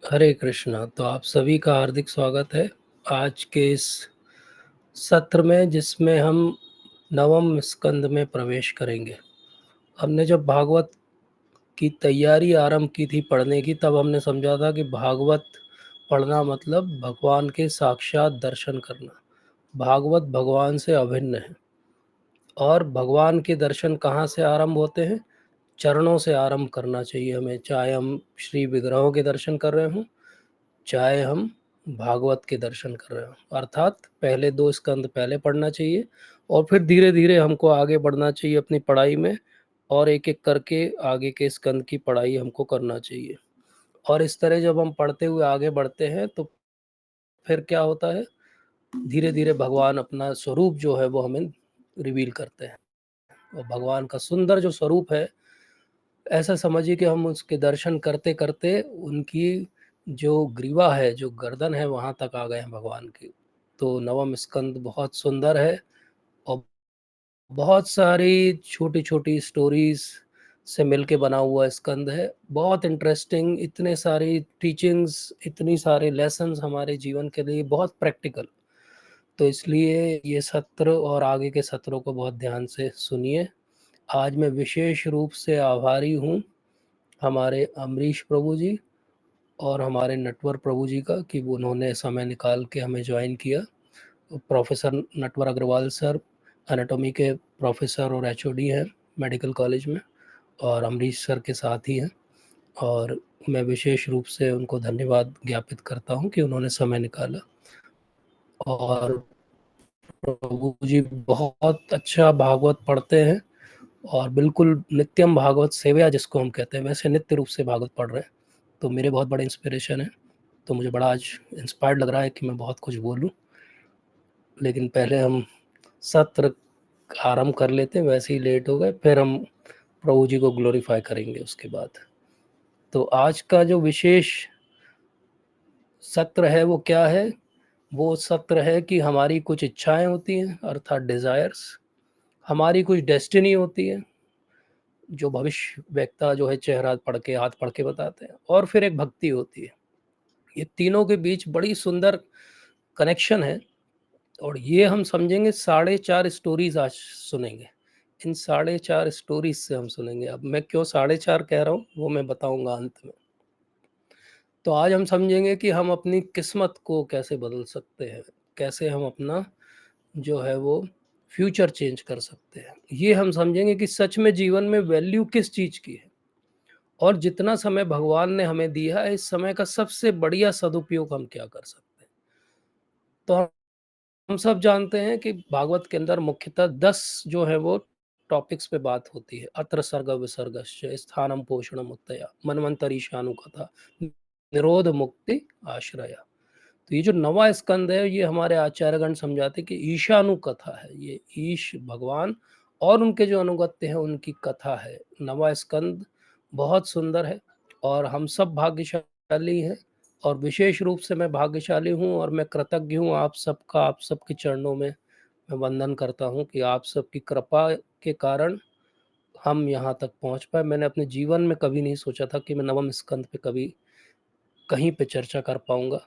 हरे कृष्णा। तो आप सभी का हार्दिक स्वागत है आज के इस सत्र में, जिसमें हम नवम स्कंद में प्रवेश करेंगे। हमने जब भागवत की तैयारी आरंभ की थी पढ़ने की, तब हमने समझा था कि भागवत पढ़ना मतलब भगवान के साक्षात दर्शन करना। भागवत भगवान से अभिन्न है, और भगवान के दर्शन कहाँ से आरंभ होते हैं? चरणों से आरंभ करना चाहिए हमें, चाहे हम श्री विग्रहों के दर्शन कर रहे हों, चाहे हम भागवत के दर्शन कर रहे हो। अर्थात पहले 2 स्कंद पहले पढ़ना चाहिए, और फिर धीरे धीरे हमको आगे बढ़ना चाहिए अपनी पढ़ाई में, और एक एक करके आगे के स्कंद की पढ़ाई हमको करना चाहिए। और इस तरह जब हम पढ़ते हुए आगे बढ़ते हैं तो फिर क्या होता है, धीरे धीरे भगवान अपना स्वरूप जो है वो हमें रिवील करते हैं। और भगवान का सुंदर जो स्वरूप है, ऐसा समझिए कि हम उसके दर्शन करते करते उनकी जो ग्रीवा है, जो गर्दन है, वहाँ तक आ गए हैं भगवान की। तो नवम स्कंद बहुत सुंदर है, और बहुत सारी छोटी छोटी स्टोरीज से मिलके बना हुआ स्कंद है। बहुत इंटरेस्टिंग, इतने सारी टीचिंग्स, इतनी सारे लेसन्स हमारे जीवन के लिए, बहुत प्रैक्टिकल। तो इसलिए ये सत्र और आगे के सत्रों को बहुत ध्यान से सुनिए। आज मैं विशेष रूप से आभारी हूँ हमारे अमरीश प्रभु जी और हमारे नटवर प्रभु जी का, कि उन्होंने समय निकाल के हमें ज्वाइन किया। Professor Natwar Agarwal sir anatomy के प्रोफेसर और एचओडी हैं मेडिकल कॉलेज में, और अमरीश सर के साथ ही हैं। और मैं विशेष रूप से उनको धन्यवाद ज्ञापित करता हूं कि उन्होंने समय निकाला। और प्रभु जी बहुत अच्छा भागवत पढ़ते हैं, और बिल्कुल नित्यम भागवत सेवया जिसको हम कहते हैं, वैसे नित्य रूप से भागवत पढ़ रहे हैं। तो मेरे बहुत बड़े इंस्पिरेशन है। तो मुझे बड़ा आज इंस्पायर्ड लग रहा है कि मैं बहुत कुछ बोलूं, लेकिन पहले हम सत्र आरंभ कर लेते हैं। वैसे ही लेट हो गए, फिर हम प्रभु जी को ग्लोरीफाई करेंगे उसके बाद। तो आज का जो विशेष सत्र है वो क्या है? वो सत्र है कि हमारी कुछ इच्छाएं होती हैं, अर्थात डिज़ायर्स, हमारी कुछ डेस्टिनी होती है, जो भविष्य व्यक्ता जो है चेहरा पढ़ के, हाथ पढ़ के बताते हैं, और फिर एक भक्ति होती है। ये तीनों के बीच बड़ी सुंदर कनेक्शन है, और ये हम समझेंगे। 4.5 स्टोरीज आज सुनेंगे। इन 4.5 स्टोरीज से हम सुनेंगे। अब मैं क्यों 4.5 कह रहा हूँ वो मैं बताऊंगा अंत में। तो आज हम समझेंगे कि हम अपनी किस्मत को कैसे बदल सकते हैं, कैसे हम अपना जो है वो फ्यूचर चेंज कर सकते हैं। ये हम समझेंगे कि सच में जीवन में वैल्यू किस चीज़ की है, और जितना समय भगवान ने हमें दिया है, इस समय का सबसे बढ़िया सदुपयोग हम क्या कर सकते हैं। तो हम सब जानते हैं कि भागवत के अंदर मुख्यतः 10 जो है वो टॉपिक्स पे बात होती है। अत्र सर्ग विसर्गश्च स्थानम पोषणम उत्तया मनवंतरी शानु कथा निरोध मुक्ति आश्रया। तो ये जो नवा स्कंद है, ये हमारे आचार्यगण समझाते हैं कि ईशानु कथा है। ये ईश भगवान और उनके जो अनुगत्य हैं उनकी कथा है। नवा स्कंद बहुत सुंदर है, और हम सब भाग्यशाली हैं। और विशेष रूप से मैं भाग्यशाली हूँ, और मैं कृतज्ञ हूँ आप सबका। आप सबके चरणों में मैं वंदन करता हूँ कि आप सबकी कृपा के कारण हम यहाँ तक पहुँच पाए। मैंने अपने जीवन में कभी नहीं सोचा था कि मैं नवम स्कंद पे कभी कहीं पे चर्चा कर पाऊँगा,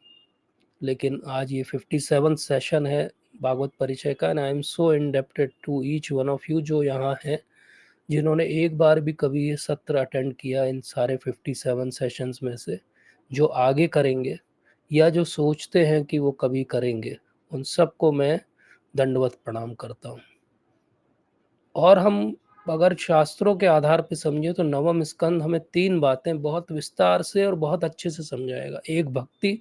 लेकिन आज ये 57 सेशन है भागवत परिचय का, and I am so indebted to each one of you जो यहाँ हैं, जिन्होंने एक बार भी कभी ये सत्र अटेंड किया इन सारे 57 सेशंस में से, जो आगे करेंगे या जो सोचते हैं कि वो कभी करेंगे, उन सबको मैं दंडवत प्रणाम करता हूँ। और हम अगर शास्त्रों के आधार पर समझे तो नवम स्कंद हमें 3 बातें बहुत विस्तार से और बहुत अच्छे से समझाएगा। एक भक्ति,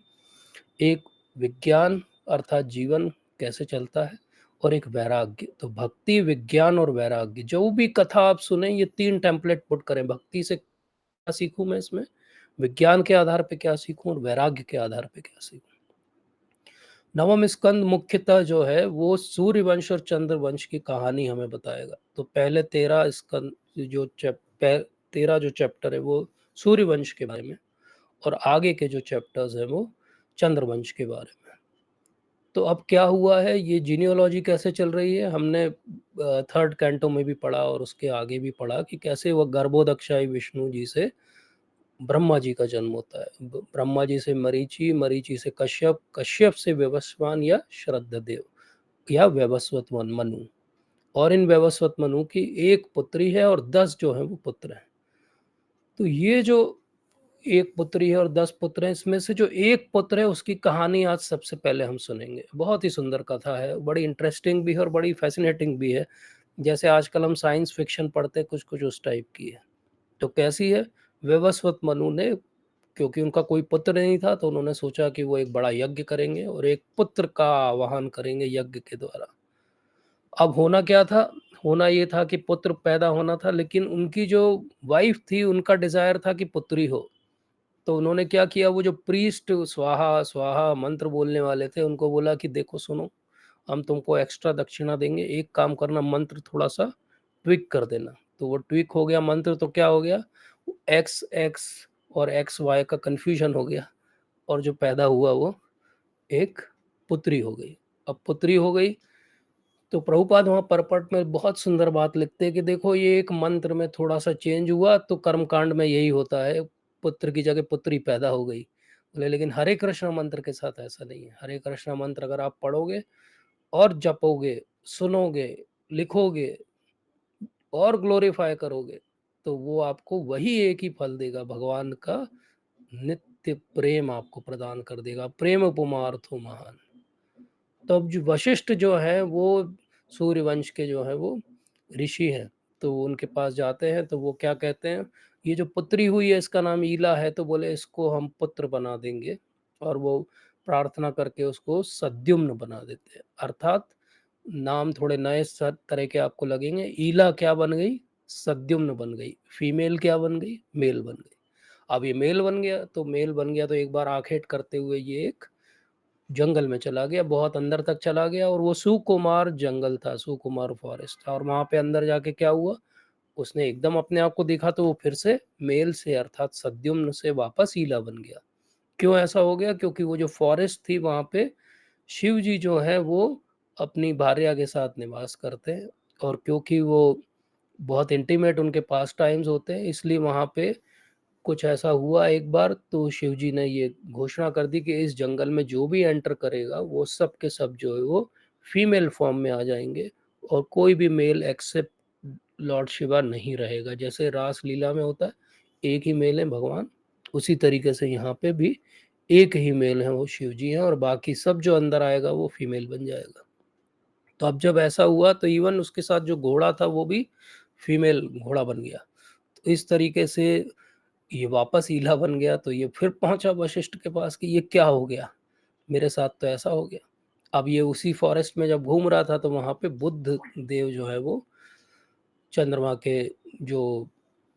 एक विज्ञान अर्थात जीवन कैसे चलता है, और एक वैराग्य। तो भक्ति, विज्ञान और वैराग्य, जो भी कथा आप सुने, ये 3 टेम्पलेट पुट करें। भक्ति से क्या सीखूं मैं इसमें, विज्ञान के आधार पे क्या सीखूं, और वैराग्य के आधार पे क्या सीखूं। नवम स्कंद मुख्यतः जो है वो सूर्य वंश और चंद्र वंश की कहानी हमें बताएगा। तो पहले 13 स्कंद जो 13 जो चैप्टर है वो सूर्य वंश के बारे में, और आगे के जो चैप्टर्स हैं वो चंद्रवंश के बारे में। तो अब क्या हुआ है, ये जीनियोलॉजी कैसे चल रही है, हमने 3rd कैंटो में भी पढ़ा और उसके आगे भी पढ़ा कि कैसे वह गर्भोदक्षाई विष्णु जी से ब्रह्मा जी का जन्म होता है। ब्रह्मा जी से मरीचि, मरीचि से कश्यप, कश्यप से व्यवस्वान या श्रद्धदेव या व्यवस्वत मनु। और इन व्यवस्वत मनु की एक पुत्री है और 10 जो है वो पुत्र हैं। तो ये जो एक पुत्री है और 10 पुत्र हैं, इसमें से जो एक पुत्र है उसकी कहानी आज सबसे पहले हम सुनेंगे। बहुत ही सुंदर कथा है, बड़ी इंटरेस्टिंग भी है और बड़ी फैसिनेटिंग भी है। जैसे आजकल हम साइंस फिक्शन पढ़ते हैं, कुछ कुछ उस टाइप की है। तो कैसी है? व्यवस्वत मनु ने, क्योंकि उनका कोई पुत्र नहीं था, तो उन्होंने सोचा कि वो एक बड़ा यज्ञ करेंगे और एक पुत्र का आवाहन करेंगे यज्ञ के द्वारा। अब होना क्या था? होना ये था कि पुत्र पैदा होना था, लेकिन उनकी जो वाइफ थी, उनका डिज़ायर था कि पुत्री हो। तो उन्होंने क्या किया, वो जो प्रीस्ट स्वाहा स्वाहा मंत्र बोलने वाले थे, उनको बोला कि देखो सुनो, हम तुमको एक्स्ट्रा दक्षिणा देंगे, एक काम करना, मंत्र थोड़ा-सा ट्विक कर देना। तो वो ट्विक हो गया मंत्र, तो क्या हो गया, एक्स एक्स और एक्स वाई का कन्फ्यूजन हो गया और जो पैदा हुआ वो एक पुत्री हो गई। अब पुत्री हो गई, तो प्रभुपाद वहाँ परपट में बहुत सुंदर बात लिखते हैं कि देखो, ये एक मंत्र में थोड़ा-सा चेंज हुआ तो कर्मकांड में यही होता है, पुत्र की जगह पुत्री पैदा हो गई। बोले लेकिन हरे कृष्ण मंत्र के साथ ऐसा नहीं है। हरे कृष्ण मंत्र अगर आप पढ़ोगे और जपोगे, सुनोगे, लिखोगे और ग्लोरीफाई करोगे, तो वो आपको वही एक ही फल देगा, भगवान का नित्य प्रेम आपको प्रदान कर देगा। प्रेम उपमार्थो महान। तो अब जो वशिष्ठ जो है वो सूर्यवंश के जो है वो ऋषि हैं। तो उनके पास जाते हैं, तो वो क्या कहते हैं, ये जो पुत्री हुई है इसका नाम ईला है, तो बोले इसको हम पुत्र बना देंगे। और वो प्रार्थना करके उसको सद्युम्न बना देते हैं। अर्थात नाम थोड़े नए तरह के आपको लगेंगे। ईला क्या बन गई? सद्युम्न बन गई। फीमेल क्या बन गई? मेल बन गई। अब ये मेल बन गया, तो मेल बन गया तो एक बार आखेट करते हुए ये एक जंगल में चला गया, बहुत अंदर तक चला गया। और वो सुकुमार जंगल था, सुकुमार फॉरेस्ट था। और वहाँ पे अंदर जाके क्या हुआ, उसने एकदम अपने आप को देखा, तो वो फिर से मेल से अर्थात सद्युम्न से वापस ईला बन गया। क्यों ऐसा हो गया? क्योंकि वो जो फॉरेस्ट थी वहाँ पे शिव जी जो है वो अपनी भार्या के साथ निवास करते हैं। और क्योंकि वो बहुत इंटीमेट उनके पास टाइम्स होते हैं, इसलिए वहाँ पे कुछ ऐसा हुआ एक बार, तो शिव जी ने ये घोषणा कर दी कि इस जंगल में जो भी एंटर करेगा वो सब के सब जो है वो फीमेल फॉर्म में आ जाएंगे और कोई भी मेल एक्सेप्ट लॉर्ड शिवा नहीं रहेगा। जैसे रास लीला में होता है, एक ही मेल है भगवान, उसी तरीके से यहाँ पे भी एक ही मेल है, वो शिव जी हैं, और बाकी सब जो अंदर आएगा वो फीमेल बन जाएगा। तो अब जब ऐसा हुआ, तो इवन उसके साथ जो घोड़ा था वो भी फीमेल घोड़ा बन गया। तो इस तरीके से ये वापस ईला बन गया। तो ये फिर पहुंचा वशिष्ठ के पास कि ये क्या हो गया, मेरे साथ तो ऐसा हो गया। अब ये उसी फॉरेस्ट में जब घूम रहा था, तो वहां पे बुद्ध देव जो है वो चंद्रमा के जो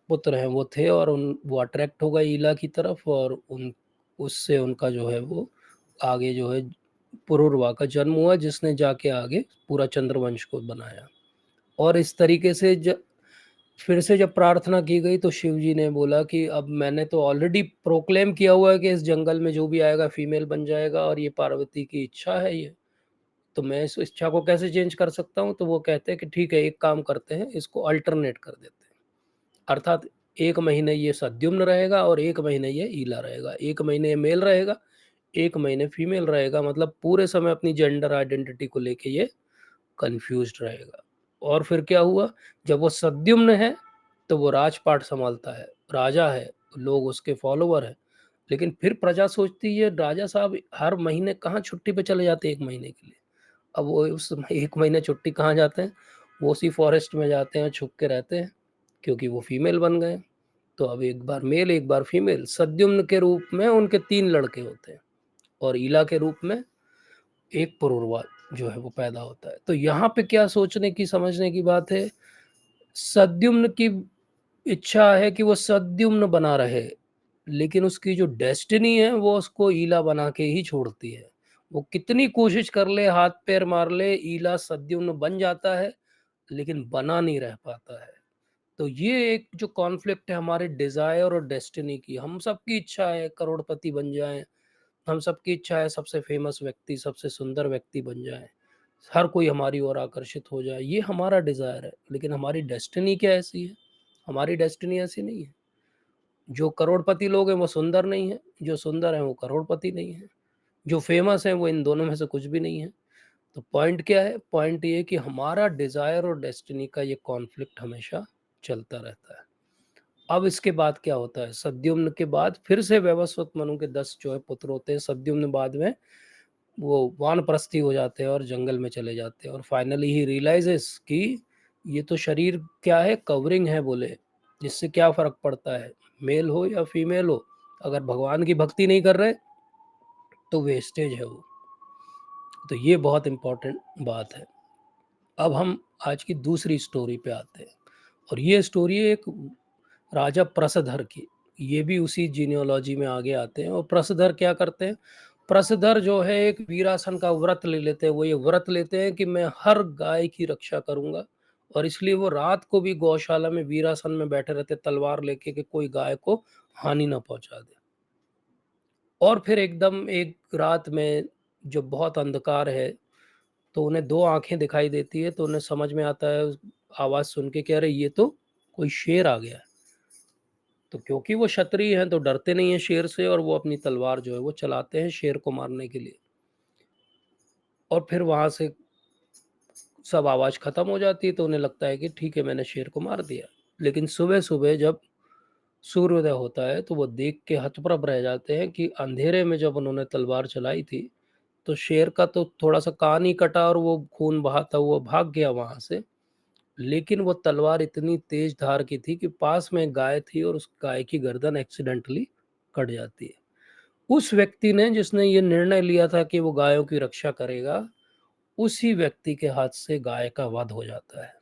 पुत्र हैं वो थे, और उन वो अट्रैक्ट हो गए ईला की तरफ, और उन उससे उनका जो है वो आगे जो है पुरुरवा का जन्म हुआ, जिसने जाके आगे पूरा चंद्रवंश को बनाया। और इस तरीके से फिर से जब प्रार्थना की गई, तो शिव जी ने बोला कि अब मैंने तो ऑलरेडी प्रोक्लेम किया हुआ है कि इस जंगल में जो भी आएगा फीमेल बन जाएगा, और ये पार्वती की इच्छा है ये, तो मैं इस इच्छा को कैसे चेंज कर सकता हूँ? तो वो कहते हैं कि ठीक है, एक काम करते हैं, इसको अल्टरनेट कर देते हैं। अर्थात 1 महीने ये सद्युम्न रहेगा और 1 महीने ये ईला रहेगा। 1 महीने ये मेल रहेगा, 1 महीने फीमेल रहेगा। मतलब पूरे समय अपनी जेंडर आइडेंटिटी को लेके ये कन्फ्यूज़्ड रहेगा। और फिर क्या हुआ, जब वो सद्युम्न है, तो वो राजपाट सँभालता है, राजा है, लोग उसके फॉलोवर हैं। लेकिन फिर प्रजा सोचती है, राजा साहब हर महीने कहाँ छुट्टी पे चले जाते हैं 1 महीने के लिए। अब वो उस 1 महीने छुट्टी कहाँ जाते हैं, वो उसी फॉरेस्ट में जाते हैं, छुप के रहते हैं, क्योंकि वो फीमेल बन गए। तो अब एक बार मेल, एक बार फीमेल। सद्युम्न के रूप में उनके 3 लड़के होते हैं, और ईला के रूप में एक पुरुरवा जो है वो पैदा होता है। तो यहाँ पे क्या सोचने की, समझने की बात है, सद्युम्न की इच्छा है कि वो सद्युम्न बना रहे, लेकिन उसकी जो डेस्टिनी है वो उसको ईला बना के ही छोड़ती है। वो कितनी कोशिश कर ले, हाथ पैर मार ले, ईला सद्युम्न बन जाता है, लेकिन बना नहीं रह पाता है। तो ये एक जो कॉन्फ्लिक्ट है हमारे डिजायर और डेस्टिनी की। हम सबकी इच्छा है करोड़पति बन जाएं, हम सबकी इच्छा है सबसे फेमस व्यक्ति, सबसे सुंदर व्यक्ति बन जाए, हर कोई हमारी ओर आकर्षित हो जाए, ये हमारा डिज़ायर है। लेकिन हमारी डेस्टिनी क्या ऐसी है? हमारी डेस्टिनी ऐसी नहीं है। जो करोड़पति लोग हैं वो सुंदर नहीं है, जो सुंदर हैं वो करोड़पति नहीं है, जो फेमस हैं वो इन दोनों में से कुछ भी नहीं है। तो पॉइंट क्या है? पॉइंट ये है कि हमारा डिज़ायर और डेस्टिनी का ये कॉन्फ्लिक्ट हमेशा चलता रहता है। अब इसके बाद क्या होता है? सद्युम्न के बाद फिर से वैवस्वत मनु के 10 जो है पुत्र होते हैं। सद्युम्न बाद में वो वानप्रस्थी हो जाते हैं और जंगल में चले जाते हैं, और फाइनली ही रियलाइजेस कि ये तो शरीर क्या है, कवरिंग है बोले, जिससे क्या फर्क पड़ता है, मेल हो या फीमेल हो, अगर भगवान की भक्ति नहीं कर रहे तो वेस्टेज है वो। तो ये बहुत इंपॉर्टेंट बात है। अब हम आज की दूसरी स्टोरी पे आते हैं, और ये स्टोरी है एक राजा प्रसधर की। ये भी उसी जीनियोलॉजी में आगे आते हैं। और प्रसधर क्या करते हैं? प्रसधर जो है एक वीरासन का व्रत ले लेते हैं। वो ये व्रत लेते हैं कि मैं हर गाय की रक्षा करूंगा, और इसलिए वो रात को भी गौशाला में वीरासन में बैठे रहते, तलवार लेके, कि कोई गाय को हानि ना पहुंचा दे। और फिर एकदम एक रात में जब बहुत अंधकार है, तो उन्हें दो आंखें दिखाई देती है। तो उन्हें समझ में आता है आवाज सुन के कि अरे ये तो कोई शेर आ गया है। तो क्योंकि वो क्षत्रिय हैं तो डरते नहीं है शेर से, और वो अपनी तलवार जो है वो चलाते हैं शेर को मारने के लिए। और फिर वहां से सब आवाज खत्म हो जाती है, तो उन्हें लगता है कि ठीक है, मैंने शेर को मार दिया। लेकिन सुबह सुबह जब सूर्योदय होता है तो वो देख के हतप्रभ रह जाते हैं कि अंधेरे में जब उन्होंने तलवार चलाई थी, तो शेर का तो थोड़ा सा कान ही कटा और वो खून बहाता हुआ भाग गया वहां से। लेकिन वो तलवार इतनी तेज धार की थी कि पास में एक गाय थी, और उस गाय की गर्दन एक्सीडेंटली कट जाती है। उस व्यक्ति ने, जिसने ये निर्णय लिया था कि वो गायों की रक्षा करेगा, उसी व्यक्ति के हाथ से गाय का वध हो जाता है।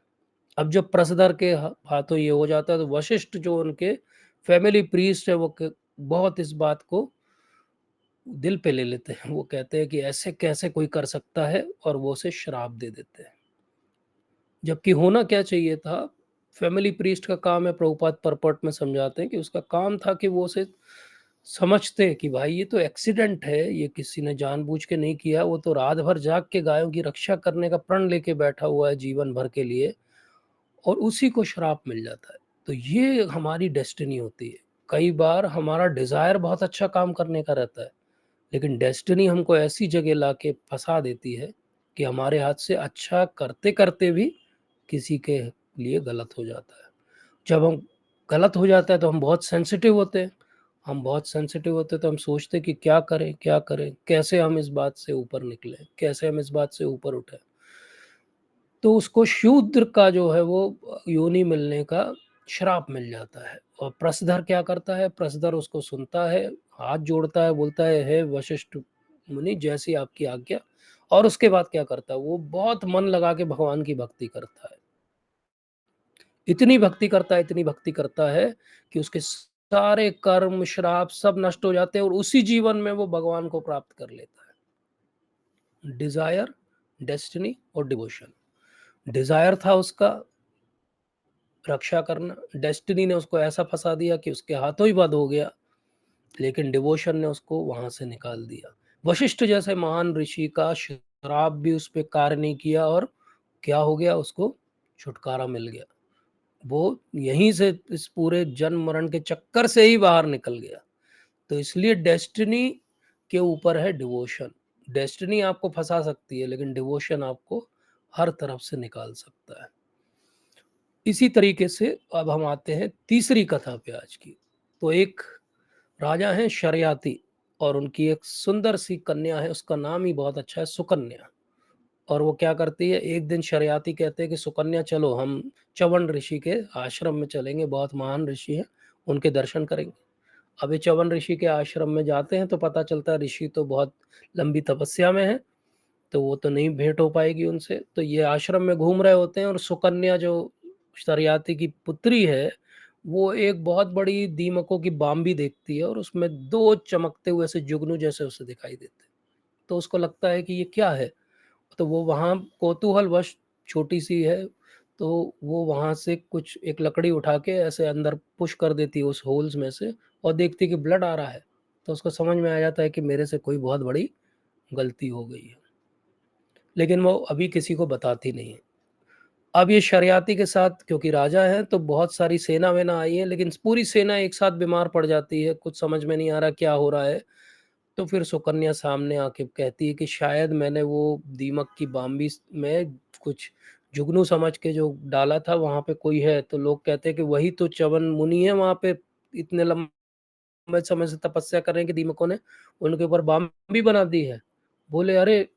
अब जब प्रसदर के हाथों ये हो जाता है, तो वशिष्ठ जो उनके फैमिली प्रीस्ट है, वो बहुत इस बात को दिल पे ले लेते हैं। वो कहते हैं कि ऐसे कैसे कोई कर सकता है, और वो उसे श्राप दे देते हैं। जबकि होना क्या चाहिए था? फैमिली प्रीस्ट का काम है, प्रभुपाद परपट में समझाते हैं कि उसका काम था कि वो उसे समझते कि भाई ये तो एक्सीडेंट है, ये किसी ने जानबूझ के नहीं किया, वो तो रात भर जाग के गायों की रक्षा करने का प्रण लेके बैठा हुआ है जीवन भर के लिए, और उसी को श्राप मिल जाता है। तो ये हमारी डेस्टिनी होती है। कई बार हमारा डिजायर बहुत अच्छा काम करने का रहता है, लेकिन डेस्टिनी हमको ऐसी जगह लाके फंसा देती है कि हमारे हाथ से अच्छा करते करते भी किसी के लिए गलत हो जाता है। जब हम गलत हो जाता है तो हम बहुत सेंसिटिव होते हैं। हम बहुत सेंसिटिव होते हैं तो हम सोचते हैं कि क्या करें, कैसे हम इस बात से ऊपर निकलें, कैसे हम इस बात से ऊपर उठें। तो उसको शूद्र का जो है वो योनि मिलने का श्राप मिल जाता है। और प्रसधर क्या करता है? प्रसधर उसको सुनता है, हाथ जोड़ता है, बोलता है हे वशिष्ठ मुनि, जैसी आपकी आज्ञा। और उसके बाद क्या करता है? वो बहुत मन लगा के भगवान की भक्ति करता है। इतनी भक्ति करता है, इतनी भक्ति करता है कि उसके सारे कर्म श्राप सब नष्ट हो जाते हैं, और उसी जीवन में वो भगवान को प्राप्त कर लेता है। डिजायर, डेस्टिनी और डिवोशन। डिजायर था उसका रक्षा करना, डेस्टिनी ने उसको ऐसा फंसा दिया कि उसके हाथों ही बंद हो गया, लेकिन डिवोशन ने उसको वहां से निकाल दिया। वशिष्ठ जैसे महान ऋषि का श्राप भी उस पर कार्य नहीं किया, और क्या हो गया? उसको छुटकारा मिल गया। वो यहीं से इस पूरे जन्म मरण के चक्कर से ही बाहर निकल गया। तो इसलिए डेस्टिनी के ऊपर है डिवोशन। डेस्टिनी आपको फंसा सकती है, लेकिन डिवोशन आपको हर तरफ से निकाल सकता है। इसी तरीके से अब हम आते हैं तीसरी कथा पे आज की। तो एक राजा हैं शर्याती, और उनकी एक सुंदर सी कन्या है, उसका नाम ही बहुत अच्छा है, सुकन्या। और वो क्या करती है? एक दिन शर्याती कहते हैं कि सुकन्या चलो हम च्यवन ऋषि के आश्रम में चलेंगे, बहुत महान ऋषि हैं, उनके दर्शन करेंगे। अब ये च्यवन ऋषि के आश्रम में जाते हैं तो पता चलता है ऋषि तो बहुत लंबी तपस्या में है, तो वो तो नहीं भेंट हो पाएगी उनसे। तो ये आश्रम में घूम रहे होते हैं, और सुकन्या जो शर्याती की पुत्री है, वो एक बहुत बड़ी दीमकों की बाम्बी देखती है, और उसमें दो चमकते हुए से जुगनू जैसे उसे दिखाई देते हैं। तो उसको लगता है कि ये क्या है? तो वो वहाँ कौतूहलवश, छोटी सी है, तो वो वहाँ से कुछ एक लकड़ी उठा के ऐसे अंदर पुश कर देती है उस होल्स में से, और देखती है कि ब्लड आ रहा है। तो उसको समझ में आ जाता है कि मेरे से कोई बहुत बड़ी गलती हो गई है, लेकिन वो अभी किसी को बताती नहीं है। अब ये शरियाती के साथ, क्योंकि राजा है तो बहुत सारी सेना-वेना आई है, लेकिन पूरी सेना एक साथ बीमार पड़ जाती है, कुछ समझ में नहीं आ रहा क्या हो रहा है। तो फिर सुकन्या सामने आके कहती है कि शायद मैंने वो दीमक की बाम्बी में कुछ जुगनू समझ के जो डाला था, वहाँ पे कोई है। तो लोग कहते हैं कि वही तो च्यवन मुनि है वहाँ पे, इतने लंबे समय से तपस्या कर रहे हैं कि दीमकों ने उनके ऊपर बाम्बी बना दी है। बोले अरे!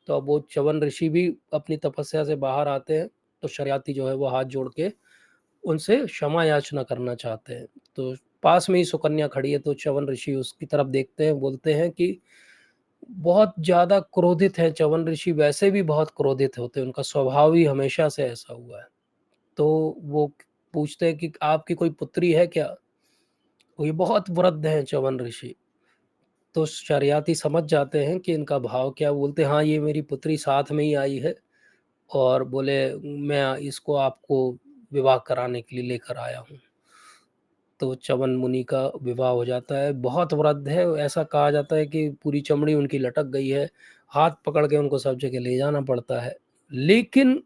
तो अब वो च्यवन ऋषि भी अपनी तपस्या से बाहर आते हैं, तो शरियाती जो है वो हाथ जोड़ के उनसे क्षमा याचना करना चाहते हैं। तो पास में ही सुकन्या खड़ी है, तो च्यवन ऋषि उसकी तरफ देखते हैं, बोलते हैं कि बहुत ज़्यादा क्रोधित हैं च्यवन ऋषि, वैसे भी बहुत क्रोधित होते हैं, उनका स्वभाव ही हमेशा से ऐसा हुआ है। तो वो पूछते हैं कि आपकी कोई पुत्री है क्या? वो ये बहुत वृद्ध हैं च्यवन ऋषि। तो शरियाती समझ जाते हैं कि इनका भाव क्या है, बोलते हैं हाँ, ये मेरी पुत्री साथ में ही आई है, और बोले मैं इसको आपको विवाह कराने के लिए लेकर आया हूँ। तो च्यवन मुनि का विवाह हो जाता है। बहुत वृद्ध है, ऐसा कहा जाता है कि पूरी चमड़ी उनकी लटक गई है, हाथ पकड़ के उनको सब जगह ले जाना पड़ता है। लेकिन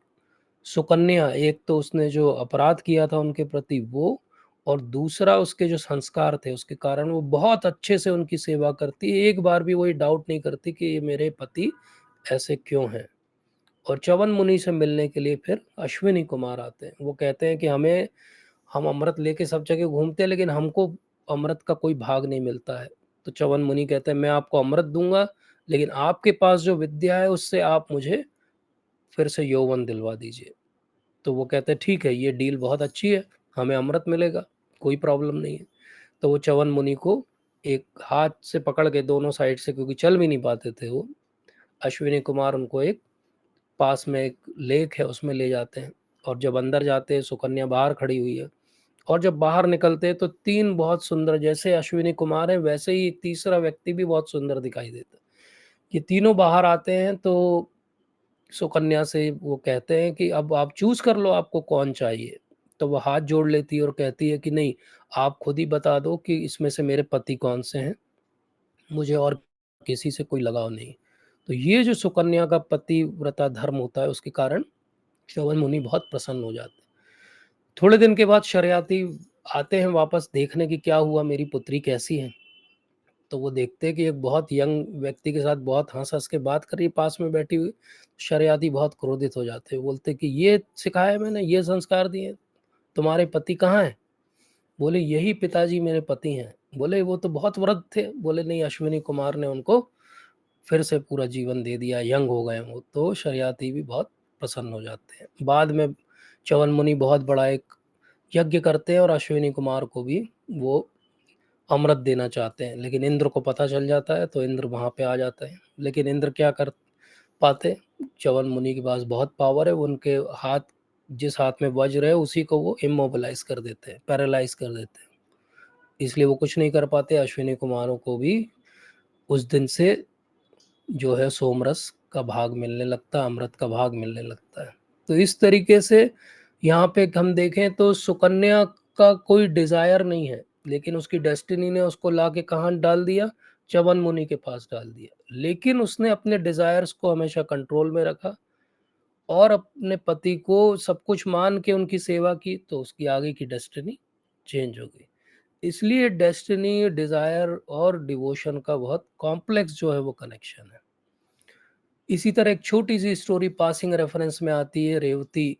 सुकन्या, एक तो उसने जो अपराध किया था उनके प्रति वो, और दूसरा उसके जो संस्कार थे उसके कारण वो बहुत अच्छे से उनकी सेवा करती है। एक बार भी वो ये डाउट नहीं करती कि ये मेरे पति ऐसे क्यों हैं। और च्यवन मुनि से मिलने के लिए फिर अश्विनी कुमार आते हैं। वो कहते हैं कि हम अमृत लेके सब जगह घूमते हैं, लेकिन हमको अमृत का कोई भाग नहीं मिलता है। तो च्यवन मुनि कहते हैं मैं आपको अमृत दूँगा, लेकिन आपके पास जो विद्या है उससे आप मुझे फिर से यौवन दिलवा दीजिए। तो वो कहते हैं ठीक है, ये डील बहुत अच्छी है, हमें अमृत मिलेगा, कोई प्रॉब्लम नहीं है। तो वो च्यवन मुनि को एक हाथ से पकड़ के दोनों साइड से, क्योंकि चल भी नहीं पाते थे वो, अश्विनी कुमार उनको एक पास में एक लेक है उसमें ले जाते हैं। और जब अंदर जाते हैं, सुकन्या बाहर खड़ी हुई है, और जब बाहर निकलते हैं तो 3 बहुत सुंदर, जैसे अश्विनी कुमार है वैसे ही एक तीसरा व्यक्ति भी बहुत सुंदर दिखाई देता है। ये तीनों बाहर आते हैं, तो सुकन्या से वो कहते हैं कि अब आप चूज़ कर लो आपको कौन चाहिए। तो वो हाथ जोड़ लेती है और कहती है कि नहीं, आप खुद ही बता दो कि इसमें से मेरे पति कौन से हैं, मुझे और किसी से कोई लगाव नहीं। तो ये जो सुकन्या का पतिव्रता धर्म होता है, उसके कारण च्यवन मुनि बहुत प्रसन्न हो जाते हैं। थोड़े दिन के बाद शरियाती आते हैं वापस देखने कि क्या हुआ, मेरी पुत्री कैसी है। तो वो देखते हैं कि एक बहुत यंग व्यक्ति के साथ बहुत हँस-हँस के बात कर रही है पास में बैठी हुई। शरियाती बहुत क्रोधित हो जाते हैं, बोलते हैं कि ये सिखाया है मैंने, ये संस्कार दिए हैं, तुम्हारे पति कहाँ हैं? बोले यही पिताजी मेरे पति हैं। बोले वो तो बहुत वृद्ध थे। बोले नहीं, अश्विनी कुमार ने उनको फिर से पूरा जीवन दे दिया, यंग हो गए वो। तो शरियाती भी बहुत प्रसन्न हो जाते हैं। बाद में च्यवन मुनि बहुत बड़ा एक यज्ञ करते हैं और अश्विनी कुमार को भी वो अमृत देना चाहते हैं, लेकिन इंद्र को पता चल जाता है, तो इंद्र वहाँ पे आ जाते हैं। लेकिन इंद्र क्या कर पाते, च्यवन मुनि के पास बहुत पावर है, वो उनके हाथ, जिस हाथ में वज्र है उसी को वो इमोबिलाइज कर देते हैं, पैरालाइज कर देते हैं। इसलिए वो कुछ नहीं कर पाते। अश्विनी कुमारों को भी उस दिन से जो है सोमरस का भाग मिलने लगता है, अमृत का भाग मिलने लगता है। तो इस तरीके से यहाँ पे हम देखें तो सुकन्या का कोई डिज़ायर नहीं है, लेकिन उसकी डेस्टिनी ने उसको लाके कहाँ डाल दिया? च्यवन मुनि के पास डाल दिया। लेकिन उसने अपने डिज़ायर्स को हमेशा कंट्रोल में रखा और अपने पति को सब कुछ मान के उनकी सेवा की, तो उसकी आगे की डेस्टिनी चेंज हो गई। इसलिए डेस्टिनी, डिज़ायर और डिवोशन का बहुत कॉम्प्लेक्स जो है वो कनेक्शन है। इसी तरह एक छोटी-सी स्टोरी पासिंग रेफरेंस में आती है रेवती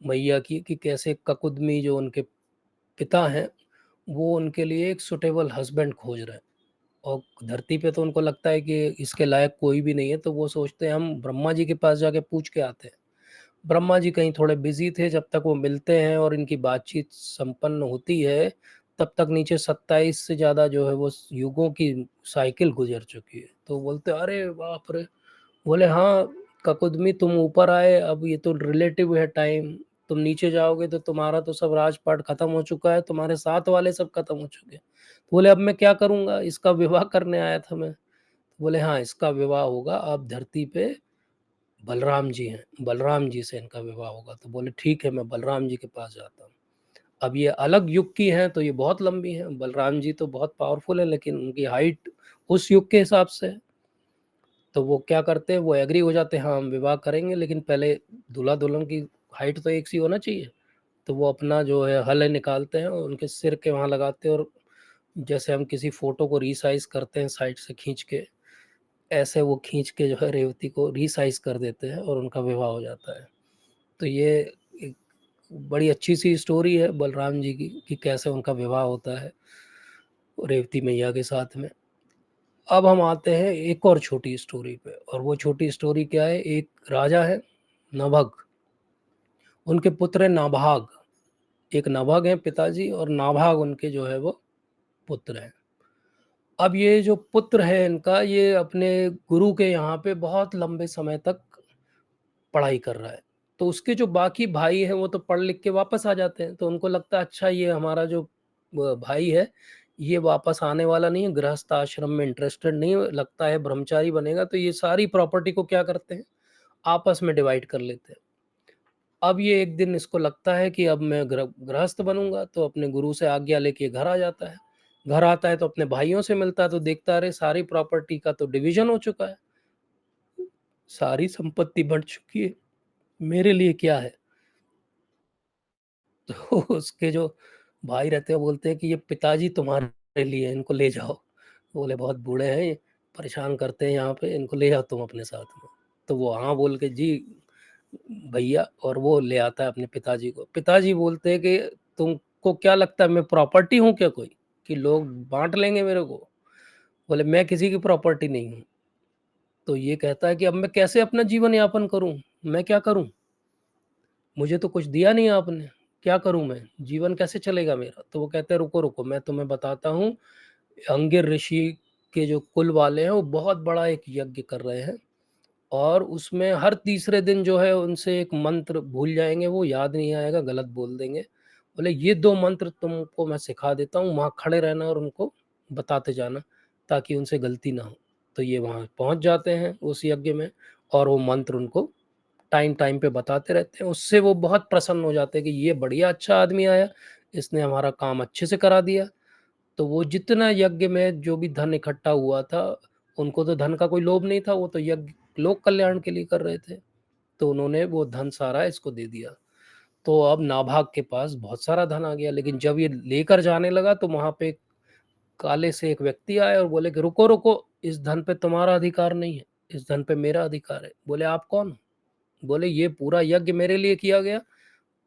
मैया की, कि कैसे ककुदमी जो उनके पिता हैं, वो उनके लिए एक सूटेबल हस्बैंड खोज रहे हैं। और धरती पे तो उनको लगता है कि इसके लायक कोई भी नहीं है, तो वो सोचते हैं हम ब्रह्मा जी के पास जाके पूछ के आते हैं। ब्रह्मा जी कहीं थोड़े बिज़ी थे, जब तक वो मिलते हैं और इनकी बातचीत संपन्न होती है, तब तक नीचे 27 से ज़्यादा जो है वो युगों की साइकिल गुज़र चुकी है। तो बोलते हैं, "अरे बाप रे!" बोले हाँ, ककुदमी तुम ऊपर आए, अब ये तो रिलेटिव है टाइम, तुम नीचे जाओगे तो तुम्हारा तो सब राजपाट खत्म हो चुका है, तुम्हारे साथ वाले सब खत्म हो चुके हैं। बोले अब मैं क्या करूँगा? इसका विवाह करने आया था मैं। बोले हाँ, इसका विवाह होगा, अब धरती पे बलराम जी हैं, बलराम जी से इनका विवाह होगा। तो बोले ठीक है, मैं बलराम जी के पास जाता हूँ। अब ये अलग युग की हैं, तो ये बहुत लंबी हैं, बलराम जी तो बहुत पावरफुल हैं, लेकिन उनकी हाइट उस युग के हिसाब से है। तो वो क्या करते हैं, वो एग्री हो जाते हैं, हाँ, हम विवाह करेंगे, लेकिन पहले दूल्हा-दुल्हन की हाइट तो एक सी होना चाहिए। तो वो अपना जो है हल निकालते हैं और उनके सिर के वहाँ लगाते हैं, और जैसे हम किसी फ़ोटो को रीसाइज़ करते हैं साइड से खींच के, ऐसे वो खींच के जो है रेवती को रीसाइज़ कर देते हैं और उनका विवाह हो जाता है। तो ये एक बड़ी अच्छी-सी स्टोरी है बलराम जी की, कि कैसे उनका विवाह होता है रेवती मैया के साथ में। अब हम आते हैं एक और छोटी स्टोरी पे, और वो छोटी स्टोरी क्या है, एक राजा है नभग, उनके पुत्र हैं नाभाग। एक नभग हैं पिताजी और नाभाग उनके जो है वो पुत्र हैं। अब ये जो पुत्र है इनका, ये अपने गुरु के यहाँ पे बहुत लंबे समय तक पढ़ाई कर रहा है। तो उसके जो बाकी भाई हैं वो तो पढ़ लिख के वापस आ जाते हैं, तो उनको लगता है अच्छा ये हमारा जो भाई है, ये वापस आने वाला नहीं है, गृहस्थ आश्रम में इंटरेस्टेड नहीं है, लगता है ब्रह्मचारी बनेगा, तो ये सारी प्रॉपर्टी को क्या करते हैं, आपस में डिवाइड कर लेते हैं। अब ये एक दिन इसको लगता है कि अब मैं गृहस्थ बनूँगा, तो अपने गुरु से आज्ञा लेके घर आ जाता है। घर आता है तो अपने भाइयों से मिलता है, तो देखता है अरे सारी प्रॉपर्टी का तो डिवीज़न हो चुका है। सारी संपत्ति बढ़ चुकी है, मेरे लिए क्या है? तो उसके जो भाई रहते हैं, वो बोलते हैं कि ये पिताजी तुम्हारे लिए हैं, इनको ले जाओ। बोले बहुत बूढ़े हैं ये, परेशान करते हैं यहाँ पे, इनको ले जाओ तुम अपने साथ में। तो वो हाँ बोल के जी भैया, और वो ले आता है अपने पिताजी को। पिताजी बोलते हैं कि तुमको क्या लगता है मैं प्रॉपर्टी हूँ क्या कोई, कि लोग बाँट लेंगे मेरे को? बोले मैं किसी की प्रॉपर्टी नहीं हूँ। तो ये कहता है कि अब मैं कैसे अपना जीवन यापन करूँ? मैं क्या करूँ? मुझे तो कुछ दिया नहीं आपने, क्या करूँ मैं? जीवन कैसे चलेगा मेरा? तो वो कहते हैं रुको, रुको मैं तुम्हें बताता हूँ। अंगिर ऋषि के जो कुल वाले हैं वो बहुत बड़ा एक यज्ञ कर रहे हैं, और उसमें हर तीसरे दिन जो है उनसे एक मंत्र भूल जाएँगे, वो याद नहीं आएगा, गलत बोल देंगे। बोले ये 2 मंत्र तुमको मैं सिखा देता हूँ, वहाँ खड़े रहना और उनको बताते जाना, ताकि उनसे गलती ना हो। तो ये वहाँ पहुँच जाते हैं उस यज्ञ में, और वो मंत्र उनको टाइम टाइम पे बताते रहते हैं। उससे वो बहुत प्रसन्न हो जाते हैं कि ये बढ़िया अच्छा आदमी आया, इसने हमारा काम अच्छे से करा दिया। तो वो जितना यज्ञ में जो भी धन इकट्ठा हुआ था, उनको तो धन का कोई लोभ नहीं था, वो तो यज्ञ लोक कल्याण के लिए कर रहे थे। तो उन्होंने वो धन सारा इसको दे दिया। तो अब नाभाग के पास बहुत सारा धन आ गया, लेकिन जब ये लेकर जाने लगा तो वहाँ पे काले से एक व्यक्ति आया और बोले कि रुको, रुको, इस धन पे तुम्हारा अधिकार नहीं है, इस धन पे मेरा अधिकार है। बोले आप कौन हो? बोले ये पूरा यज्ञ मेरे लिए किया गया,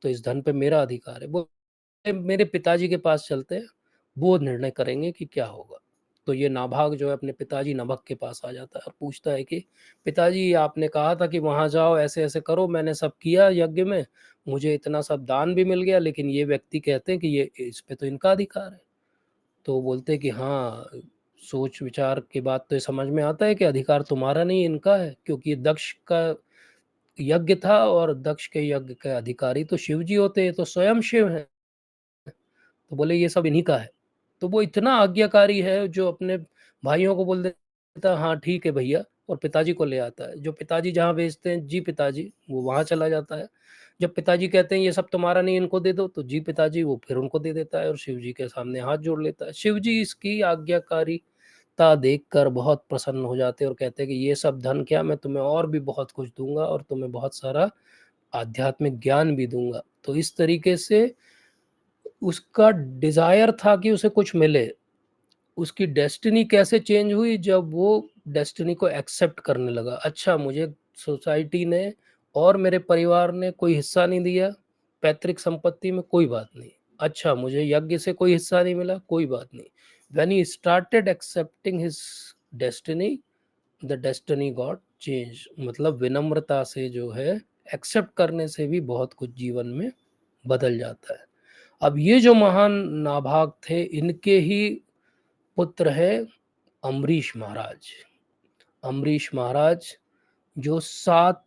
तो इस धन पे मेरा अधिकार है। बोले मेरे पिताजी के पास चलते हैं, वो निर्णय करेंगे कि क्या होगा। तो ये नाभाग जो है अपने पिताजी नभग के पास आ जाता है और पूछता है कि पिताजी आपने कहा था कि वहाँ जाओ ऐसे-ऐसे करो, मैंने सब किया यज्ञ में, मुझे इतना सब दान भी मिल गया, लेकिन ये व्यक्ति कहते हैं कि ये इस पे तो इनका अधिकार है। तो वो बोलते हैं कि हाँ, सोच विचार के बाद तो ये समझ में आता है कि अधिकार तुम्हारा नहीं इनका है, क्योंकि ये दक्ष का यज्ञ था और दक्ष के यज्ञ के अधिकारी तो शिव जी होते हैं, तो स्वयं शिव हैं। तो बोले ये सब इन्हीं का है। तो वो इतना आज्ञाकारी है जो अपने भाइयों को बोल देता है हाँ ठीक है भैया, और पिताजी को ले आता है। जो पिताजी जहाँ भेजते हैं जी पिताजी, वो वहाँ चला जाता है। जब पिताजी कहते हैं ये सब तुम्हारा नहीं इनको दे दो, तो जी पिताजी वो फिर उनको दे देता है और शिव जी के सामने हाथ जोड़ लेता है। शिव जी इसकी आज्ञाकारिता देखकर बहुत प्रसन्न हो जाते हैं और कहते हैं कि ये सब धन क्या, मैं तुम्हें और भी बहुत कुछ दूँगा और तुम्हें बहुत सारा आध्यात्मिक ज्ञान भी दूँगा। तो इस तरीके से उसका डिज़ायर था कि उसे कुछ मिले। उसकी डेस्टिनी कैसे चेंज हुई, जब वो डेस्टिनी को एक्सेप्ट करने लगा। अच्छा मुझे सोसाइटी ने और मेरे परिवार ने कोई हिस्सा नहीं दिया, पैतृक संपत्ति में कोई बात नहीं। अच्छा मुझे यज्ञ से कोई हिस्सा नहीं मिला, कोई बात नहीं। When he started accepting his destiny, the destiny got change. मतलब विनम्रता से जो है एक्सेप्ट करने से भी बहुत कुछ जीवन में बदल जाता है। अब ये जो महान नाभाग थे, इनके ही पुत्र है अम्बरीश महाराज। अम्बरीश महाराज जो 7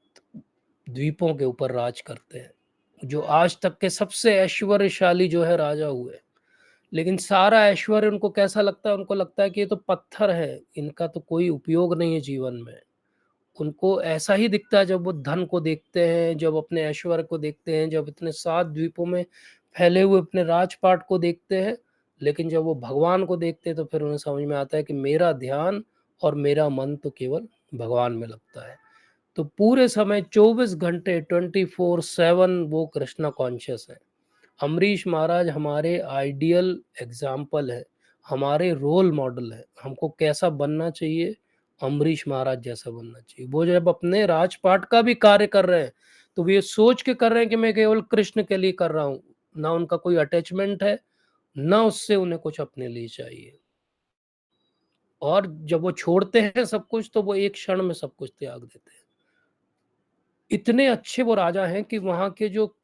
द्वीपों के ऊपर राज करते हैं, जो आज तक के सबसे ऐश्वर्यशाली जो है राजा हुए। लेकिन सारा ऐश्वर्य उनको कैसा लगता है? उनको लगता है कि ये तो पत्थर है, इनका तो कोई उपयोग नहीं है जीवन में। उनको ऐसा ही दिखता है जब वो धन को देखते हैं, जब अपने ऐश्वर्य को देखते हैं, जब इतने 7 द्वीपों में फैले हुए अपने राजपाट को देखते हैं। लेकिन जब वो भगवान को देखते हैं तो फिर उन्हें समझ में आता है कि मेरा ध्यान और मेरा मन तो केवल भगवान में लगता है। तो पूरे समय 24 घंटे 24/7 वो कृष्णा कॉन्शियस है। अम्बरीश महाराज हमारे आइडियल एग्जाम्पल है, हमारे रोल मॉडल है। हमको कैसा बनना चाहिए? अम्बरीश महाराज जैसा बनना चाहिए। वो जब अपने राजपाट का भी कार्य कर रहे हैं, तो वो ये सोच के कर रहे हैं कि मैं केवल कृष्ण के लिए कर रहा हूँ। ना उनका कोई अटैचमेंट है, ना उससे उन्हें कुछ अपने लिए चाहिए। और जब वो छोड़ते हैं सब कुछ, तो वो एक क्षण में सब कुछ त्याग देते हैं। इतने अच्छे वो राजा हैं कि वहाँ के जो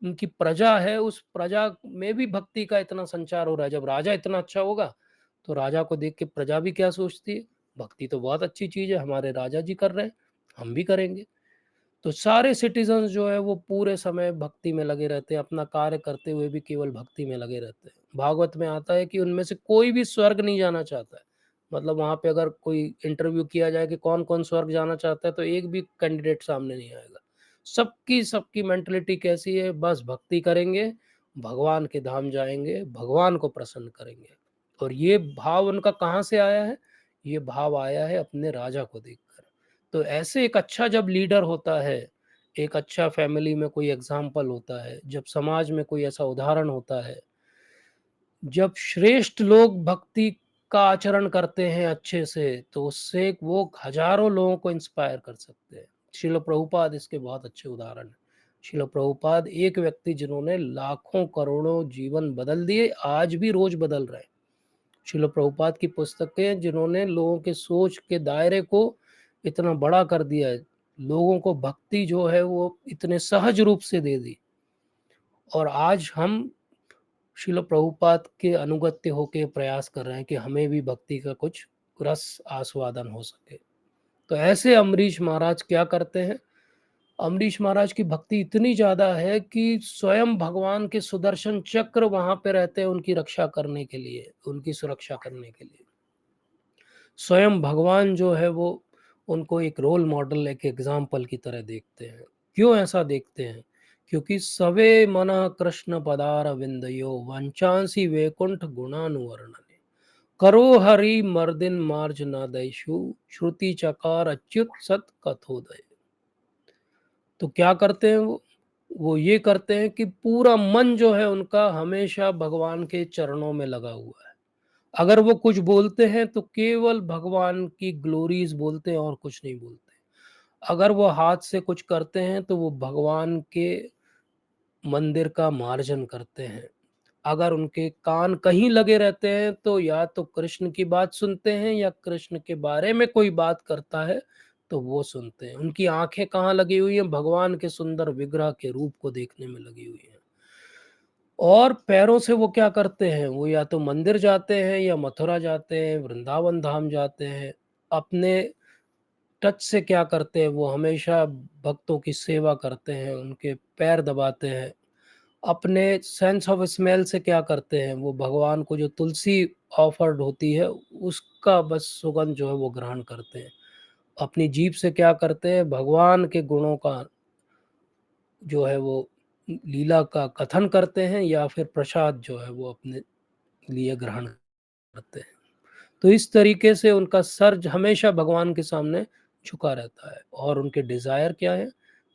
उनकी प्रजा है, उस प्रजा में भी भक्ति का इतना संचार हो रहा है। जब राजा इतना अच्छा होगा, तो राजा को देख के प्रजा भी क्या सोचती है? भक्ति तो बहुत अच्छी चीज़ है, हमारे राजा जी कर रहे हैं, हम भी करेंगे। तो सारे सिटीज़न्स जो है वो पूरे समय भक्ति में लगे रहते हैं, अपना कार्य करते हुए भी केवल भक्ति में लगे रहते हैं। भागवत में आता है कि उनमें से कोई भी स्वर्ग नहीं जाना चाहता है। मतलब वहाँ पे अगर कोई इंटरव्यू किया जाए कि कौन-कौन स्वर्ग जाना चाहता है, तो एक भी कैंडिडेट सामने नहीं आएगा। सबकी सबकी मेंटालिटी कैसी है? बस भक्ति करेंगे, भगवान के धाम जाएँगे, भगवान को प्रसन्न करेंगे। और ये भाव उनका कहाँ से आया है? ये भाव आया है अपने राजा को देखकर। तो ऐसे एक अच्छा जब लीडर होता है, एक अच्छा फैमिली में कोई एग्ज़ाम्पल होता है, जब समाज में कोई ऐसा उदाहरण होता है, जब श्रेष्ठ लोग भक्ति का आचरण करते हैं अच्छे से, तो उससे वो हज़ारों लोगों को इंस्पायर कर सकते हैं। श्रील प्रभुपाद इसके बहुत अच्छे उदाहरण हैं। श्रील प्रभुपाद एक व्यक्ति जिन्होंने लाखों करोड़ों जीवन बदल दिए, आज भी रोज़ बदल रहे हैं। श्रील प्रभुपाद की पुस्तकें जिन्होंने लोगों के सोच के दायरे को इतना बड़ा कर दिया है, लोगों को भक्ति जो है वो इतने सहज रूप से दे दी। और आज हम श्रील प्रभुपाद के अनुगत्य होके प्रयास कर रहे हैं कि हमें भी भक्ति का कुछ रस आस्वादन हो सके। तो ऐसे अम्बरीश महाराज क्या करते हैं? अम्बरीश महाराज की भक्ति इतनी ज़्यादा है कि स्वयं भगवान के सुदर्शन चक्र वहाँ पे रहते हैं उनकी रक्षा करने के लिए, उनकी सुरक्षा करने के लिए। स्वयं भगवान जो है वो उनको एक रोल मॉडल, एक एग्जाम्पल की तरह देखते हैं। क्यों ऐसा देखते हैं? क्योंकि सवे मना कृष्ण पदार विंदयो वंचांसी वैकुंठ गुणानुवर्णने करो हरि मर्दिन मार्ज नादैशु श्रुति चकार अच्युत सत कथोदय। तो क्या करते हैं वो ये करते हैं कि पूरा मन जो है उनका हमेशा भगवान के चरणों में लगा हुआ है। अगर वो कुछ बोलते हैं तो केवल भगवान की ग्लोरीज बोलते हैं और कुछ नहीं बोलते। अगर वो हाथ से कुछ करते हैं तो वो भगवान के मंदिर का मार्जन करते हैं। अगर उनके कान कहीं लगे रहते हैं तो या तो कृष्ण की बात सुनते हैं या कृष्ण के बारे में कोई बात करता है तो वो सुनते हैं। उनकी आंखें कहाँ लगी हुई हैं? भगवान के सुंदर विग्रह के रूप को देखने में लगी हुई हैं। और पैरों से वो क्या करते हैं? वो या तो मंदिर जाते हैं या मथुरा जाते हैं, वृंदावन धाम जाते हैं। अपने टच से क्या करते हैं? वो हमेशा भक्तों की सेवा करते हैं, उनके पैर दबाते हैं। अपने सेंस ऑफ स्मेल से क्या करते हैं? वो भगवान को जो तुलसी ऑफर्ड होती है, उसका बस सुगंध जो है वो ग्रहण करते हैं। अपनी जीभ से क्या करते हैं? भगवान के गुणों का जो है वो लीला का कथन करते हैं या फिर प्रसाद जो है वो अपने लिए ग्रहण करते हैं। तो इस तरीके से उनका सर हमेशा भगवान के सामने झुका रहता है और उनके डिज़ायर क्या है?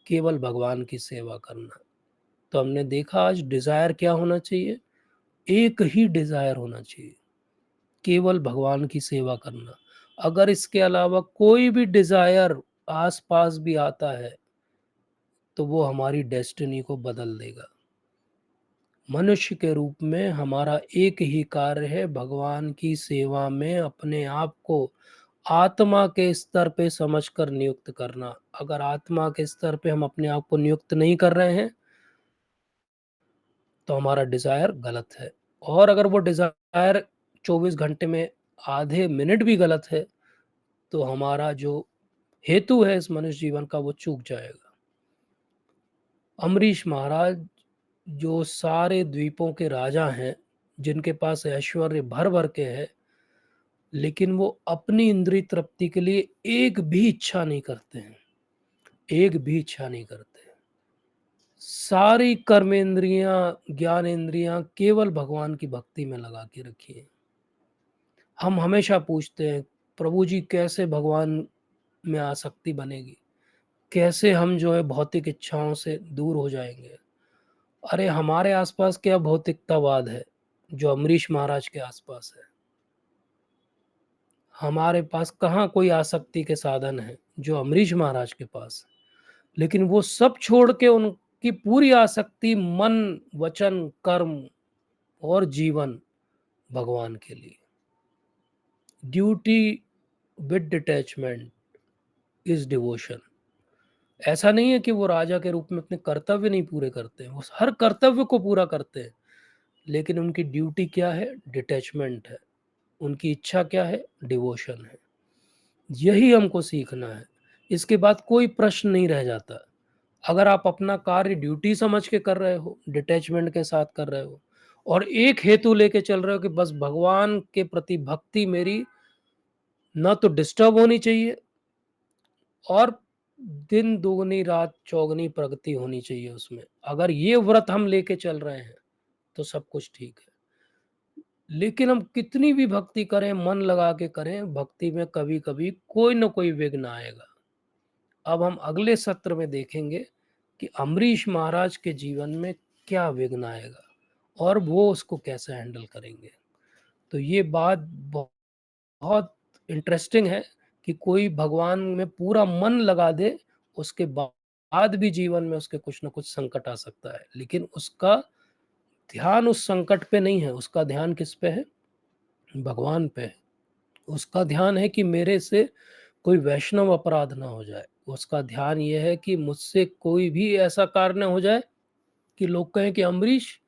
केवल भगवान की सेवा करना। तो हमने देखा आज डिज़ायर क्या होना चाहिए? एक ही डिज़ायर होना चाहिए, केवल भगवान की सेवा करना। अगर इसके अलावा कोई भी डिज़ायर आस-पास भी आता है, तो वो हमारी डेस्टिनी को बदल देगा। मनुष्य के रूप में हमारा एक ही कार्य है, भगवान की सेवा में अपने आप को आत्मा के स्तर पे समझकर नियुक्त करना। अगर आत्मा के स्तर पे हम अपने आप को नियुक्त नहीं कर रहे हैं, तो हमारा डिज़ायर गलत है। और अगर वो डिज़ायर 24 घंटे में आधे मिनट भी गलत है, तो हमारा जो हेतु है इस मनुष्य जीवन का वो चूक जाएगा। अम्बरीश महाराज जो सारे द्वीपों के राजा हैं, जिनके पास ऐश्वर्य भर-भर के है, लेकिन वो अपनी इंद्रिय तृप्ति के लिए एक भी इच्छा नहीं करते हैं, एक भी इच्छा नहीं करते। सारी कर्मेंद्रियाँ, ज्ञानेंद्रियाँ केवल भगवान की भक्ति में लगा के रखी हैं। हम हमेशा पूछते हैं, प्रभु जी कैसे भगवान में आसक्ति बनेगी? कैसे हम जो है भौतिक इच्छाओं से दूर हो जाएँगे। अरे! हमारे आस-पास क्या भौतिकतावाद है, जो अमरीश महाराज के आस-पास है। हमारे पास कहाँ कोई आसक्ति के साधन हैं, जो अमरीश महाराज के पास है। लेकिन वो सब छोड़ के उनकी पूरी आसक्ति मन, वचन, कर्म और जीवन भगवान के लिए। Duty with detachment is devotion. ऐसा नहीं है कि वो राजा के रूप में अपने कर्तव्य नहीं पूरे करते हैं, वो हर कर्तव्य को पूरा करते हैं, लेकिन उनकी ड्यूटी क्या है? डिटैचमेंट है। उनकी इच्छा क्या है? डिवोशन है। यही हमको सीखना है। इसके बाद कोई प्रश्न नहीं रह जाता। अगर आप अपना कार्य ड्यूटी समझ के कर रहे हो, डिटैचमेंट के साथ कर रहे हो और एक हेतु लेके चल रहे हो कि बस भगवान के प्रति भक्ति मेरी ना तो डिस्टर्ब होनी चाहिए और दिन दोगुनी रात चौगुनी प्रगति होनी चाहिए उसमें। अगर ये व्रत हम लेके चल रहे हैं, तो सब कुछ ठीक है। लेकिन हम कितनी भी भक्ति करें, मन लगा के करें, भक्ति में कभी-कभी कोई न कोई विघ्न आएगा। अब हम अगले सत्र में देखेंगे कि अम्बरीश महाराज के जीवन में क्या विघ्न आएगा और वो उसको कैसे हैंडल करेंगे। तो ये बात बहुत इंटरेस्टिंग है कि कोई भगवान में पूरा मन लगा दे, उसके बाद भी जीवन में उसके कुछ न कुछ संकट आ सकता है। लेकिन उसका ध्यान उस संकट पे नहीं है, उसका ध्यान किस पे है? भगवान पे है। उसका ध्यान है कि मेरे से कोई वैष्णव अपराध ना हो जाए। उसका ध्यान ये है कि मुझसे कोई भी ऐसा कार्य ना हो जाए कि लोग कहें कि अम्बरीश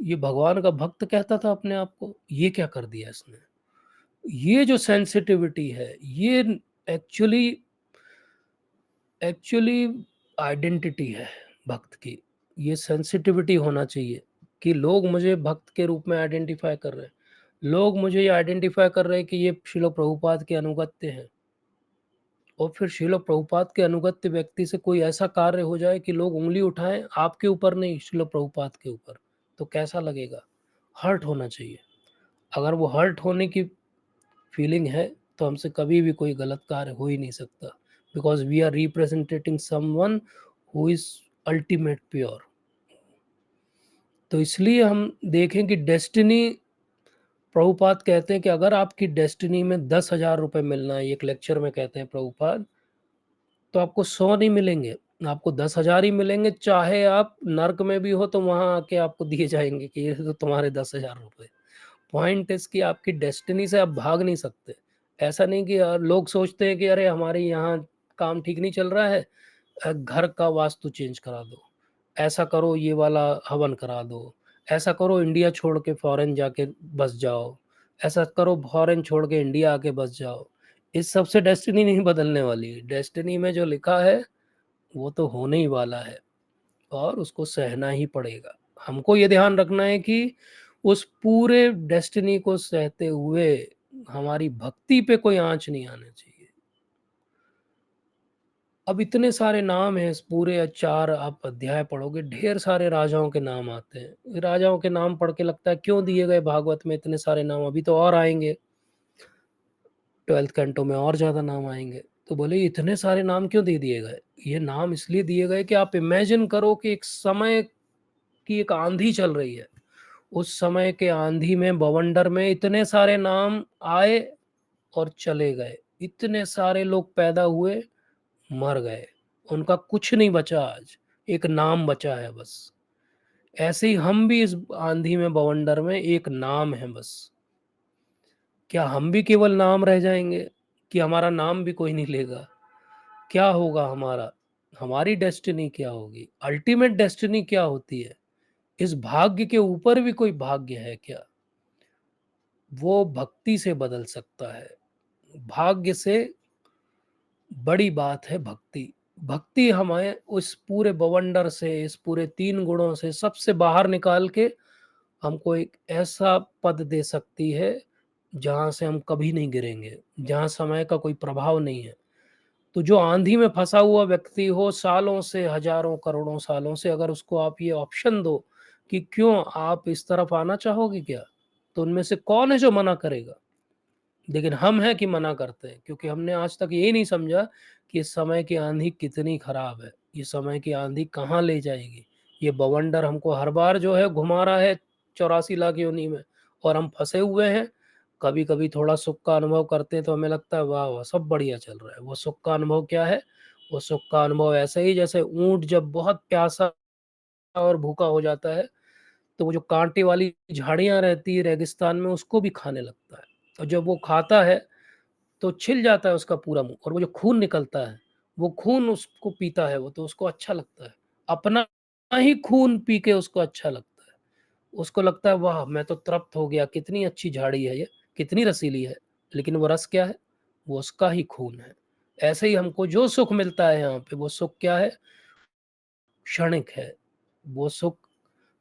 ये भगवान का भक्त कहता था अपने आप को, ये क्या कर दिया इसने? ये जो सेंसिटिविटी है, ये एक्चुअली एक्चुअली आइडेंटिटी है भक्त की। ये सेंसिटिविटी होना चाहिए कि लोग मुझे भक्त के रूप में आइडेंटिफ़ाई कर रहे हैं। लोग मुझे ये आइडेंटिफ़ाई कर रहे हैं कि ये श्रील प्रभुपाद के अनुगत्य हैं। और फिर श्रील प्रभुपाद के अनुगत्य व्यक्ति से कोई ऐसा कार्य हो जाए कि लोग उँगली उठाएँ आपके ऊपर नहीं, श्रील प्रभुपाद के ऊपर, तो कैसा लगेगा? हर्ट होना चाहिए। अगर वो हर्ट होने की फीलिंग है, तो हमसे कभी भी कोई गलत कार्य हो ही नहीं सकता। Because we are representing someone who is ultimate pure. तो इसलिए हम देखें कि डेस्टिनी प्रभुपाद कहते हैं कि अगर आपकी डेस्टिनी में 10,000 रुपए मिलना है, एक लेक्चर में कहते हैं प्रभुपाद, तो आपको 100 नहीं मिलेंगे, आपको 10,000 ही मिलेंगे, चाहे आप नर्क में भी हो तो वहाँ आके आपको दिए जाएँगे कि ये तो तुम्हारे 10,000 रुपए। पॉइंट इज़ कि आपकी डेस्टिनी से आप भाग नहीं सकते। ऐसा नहीं कि लोग सोचते हैं कि अरे हमारे यहाँ काम ठीक नहीं चल रहा है, घर का वास्तु चेंज करा दो, ऐसा करो ये वाला हवन करा दो, ऐसा करो इंडिया छोड़ के फॉरेन जाके बस जाओ, ऐसा करो फॉरेन छोड़ के इंडिया आके बस जाओ। इस सब से डेस्टिनी नहीं बदलने वाली है। डेस्टिनी में जो लिखा है, वो तो होने ही वाला है और उसको सहना ही पड़ेगा। हमको ये ध्यान रखना है कि उस पूरे डेस्टिनी को सहते हुए हमारी भक्ति पे कोई आँच नहीं आना चाहिए। अब इतने सारे नाम हैं, इस पूरे 4 आप अध्याय पढ़ोगे, ढेर सारे राजाओं के नाम आते हैं। राजाओं के नाम पढ़ के लगता है क्यों दिए गए भागवत में इतने सारे नाम, अभी तो और आएँगे। 12th कैंटो में और ज़्यादा नाम आएँगे। तो बोले इतने सारे नाम क्यों दे दिए गए? ये नाम इसलिए दिए गए कि आप इमेजिन करो कि एक समय की एक आँधी चल रही है। उस समय के आँधी में, बवंडर में इतने सारे नाम आए और चले गए। इतने सारे लोग पैदा हुए, मर गए। उनका कुछ नहीं बचा आज, एक नाम बचा है बस। ऐसे ही हम भी इस आँधी में, बवंडर में एक नाम है बस। क्या हम भी केवल नाम रह जाएँगे कि हमारा नाम भी कोई नहीं लेगा? क्या होगा हमारा? हमारी डेस्टिनी क्या होगी? अल्टीमेट डेस्टिनी क्या होती है? इस भाग्य के ऊपर भी कोई भाग्य है क्या? वो भक्ति से बदल सकता है। भाग्य से बड़ी बात है भक्ति। भक्ति हमें उस पूरे बवंडर से, इस पूरे 3 गुणों से सबसे बाहर निकाल के हमको एक ऐसा पद दे सकती है, जहाँ से हम कभी नहीं गिरेंगे, जहाँ समय का कोई प्रभाव नहीं है। तो जो आंधी में फंसा हुआ व्यक्ति हो सालों से, हजारों करोड़ों सालों से, अगर उसको आप ये ऑप्शन दो कि क्यों आप इस तरफ आना चाहोगे क्या? तो उनमें से कौन है जो मना करेगा? लेकिन हम हैं कि मना करते हैं, क्योंकि हमने आज तक ये नहीं समझा कि इस समय की आंधी कितनी खराब है, ये समय की आंधी कहाँ ले जाएगी। ये बवंडर हमको हर बार जो है घुमा रहा है 84 लाख योनि में, और हम फंसे हुए हैं। कभी कभी थोड़ा सुख का अनुभव करते हैं तो हमें लगता है वाह वाह सब बढ़िया चल रहा है। वो सुख का अनुभव क्या है? वो सुख का अनुभव ऐसे ही जैसे ऊंट जब बहुत प्यासा और भूखा हो जाता है, तो वो जो कांटे वाली झाड़ियाँ रहती है रेगिस्तान में, उसको भी खाने लगता है। और जब वो खाता है तो छिल जाता है उसका पूरा मुँह, और वो जो खून निकलता है, वो खून उसको पीता है वो, तो उसको अच्छा लगता है। अपना ही खून पी के उसको अच्छा लगता है। उसको लगता है वाह! मैं तो तृप्त हो गया, कितनी अच्छी झाड़ी है ये, कितनी रसीली है। लेकिन वो रस क्या है? वो उसका ही खून है। ऐसे ही हमको जो सुख मिलता है यहाँ पे, वो सुख क्या है? क्षणिक है। वो सुख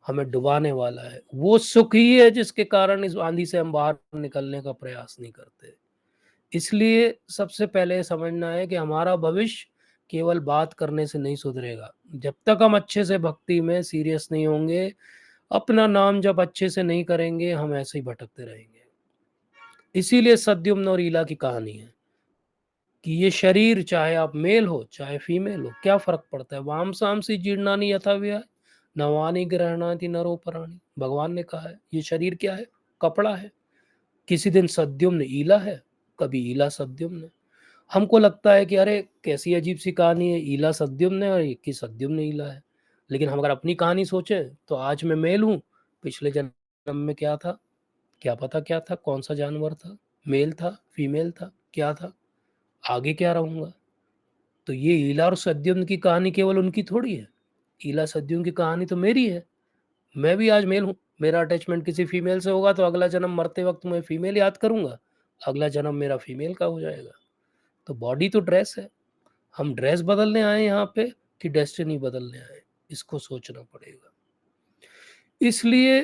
हमें डुबाने वाला है। वो सुख ही है जिसके कारण इस आंधी से हम बाहर निकलने का प्रयास नहीं करते। इसलिए सबसे पहले समझना है कि हमारा भविष्य केवल बात करने से नहीं सुधरेगा। जब तक हम अच्छे से भक्ति में सीरियस नहीं होंगे, अपना नाम जप अच्छे से नहीं करेंगे, हम ऐसे ही भटकते रहेंगे। इसीलिए सद्युम्न और ईला की कहानी है कि ये शरीर, चाहे आप मेल हो चाहे फीमेल हो, क्या फ़र्क पड़ता है? वामसांसि जीर्णानि यथा व्यय नवानि गृह्णाति नरोपराणि। भगवान ने कहा है, ये शरीर क्या है? कपड़ा है। किसी दिन सद्युम्न ईला है, कभी ईला सद्युम्न है। हमको लगता है कि अरे कैसी अजीब सी कहानी है, ईला सद्युम्न है और एक की सद्युम्न ईला है। लेकिन हम अगर अपनी कहानी सोचें तो आज मैं मेल हूँ, पिछले जन्म में क्या था? क्या पता क्या था? कौन सा जानवर था? मेल था, फीमेल था, क्या था? आगे क्या रहूँगा? तो ये ईला और सद्युम्न की कहानी केवल उनकी थोड़ी है। ईला सद्युम्न की कहानी तो मेरी है। मैं भी आज मेल हूँ। मेरा अटैचमेंट किसी फीमेल से होगा तो अगला जन्म मरते वक़्त मैं फीमेल याद करूँगा, अगला जन्म मेरा फीमेल का हो जाएगा। तो बॉडी तो ड्रेस है। हम ड्रेस बदलने आए हैं यहाँ पे कि डेस्टिनी बदलने आए हैं? इसको सोचना पड़ेगा। इसलिए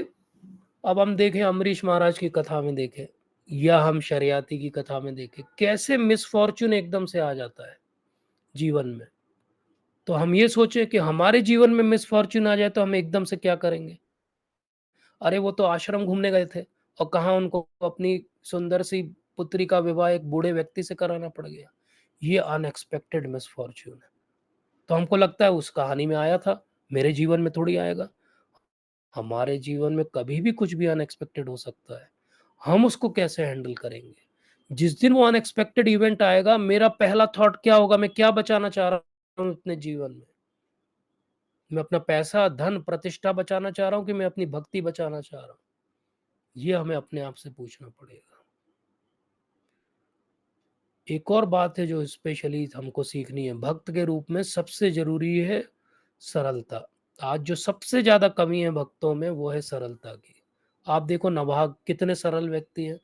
अब हम देखें, अम्बरीश महाराज की कथा में देखें या हम शरियाती की कथा में देखें, कैसे मिसफॉर्च्यून एकदम से आ जाता है जीवन में। तो हम ये सोचें कि हमारे जीवन में मिसफॉर्च्यून आ जाए तो हम एकदम से क्या करेंगे? अरे वो तो आश्रम घूमने गए थे और कहाँ उनको अपनी सुंदर सी पुत्री का विवाह एक बूढ़े व्यक्ति से कराना पड़ गया। ये अनएक्सपेक्टेड मिसफॉर्च्यून है। तो हमको लगता है उस कहानी में आया था, मेरे जीवन में थोड़ी आएगा। हमारे जीवन में कभी भी कुछ भी अनएक्सपेक्टेड हो सकता है। हम उसको कैसे हैंडल करेंगे? जिस दिन वो अनएक्सपेक्टेड इवेंट आएगा, मेरा पहला थॉट क्या होगा? मैं क्या बचाना चाह रहा हूँ अपने जीवन में? मैं अपना पैसा, धन, प्रतिष्ठा बचाना चाह रहा हूँ कि मैं अपनी भक्ति बचाना चाह रहा हूँ? ये हमें अपने आप से पूछना पड़ेगा। एक और बात है जो स्पेशली हमको सीखनी है, भक्त के रूप में सबसे ज़रूरी है सरलता। आज जो सबसे ज़्यादा कमी है भक्तों में, वो है सरलता की। आप देखो नभाग कितने सरल व्यक्ति हैं।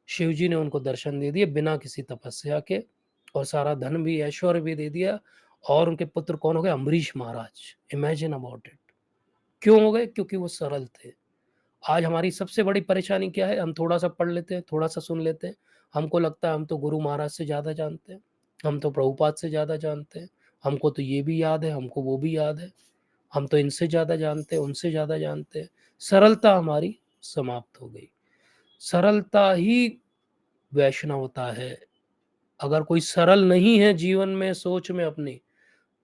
शिव जी ने उनको दर्शन दे दिए बिना किसी तपस्या के, और सारा धन भी, ऐश्वर्य भी दे दिया, और उनके पुत्र कौन हो गए? Ambarish Maharaj. Imagine about it. क्यों हो गए? क्योंकि वो सरल थे। आज हमारी सबसे बड़ी परेशानी क्या है? हम थोड़ा-सा पढ़ लेते हैं, थोड़ा-सा सुन लेते हैं, हमको लगता है हम तो गुरु महाराज से ज़्यादा जानते हैं, हम तो प्रभुपाद से ज़्यादा जानते हैं, हमको तो ये भी याद है, हमको वो भी याद है, हम तो इनसे ज़्यादा जानते हैं, उनसे ज़्यादा जानते हैं। सरलता हमारी समाप्त हो गई। सरलता ही वैष्णवता है। अगर कोई सरल नहीं है जीवन में, सोच में अपनी,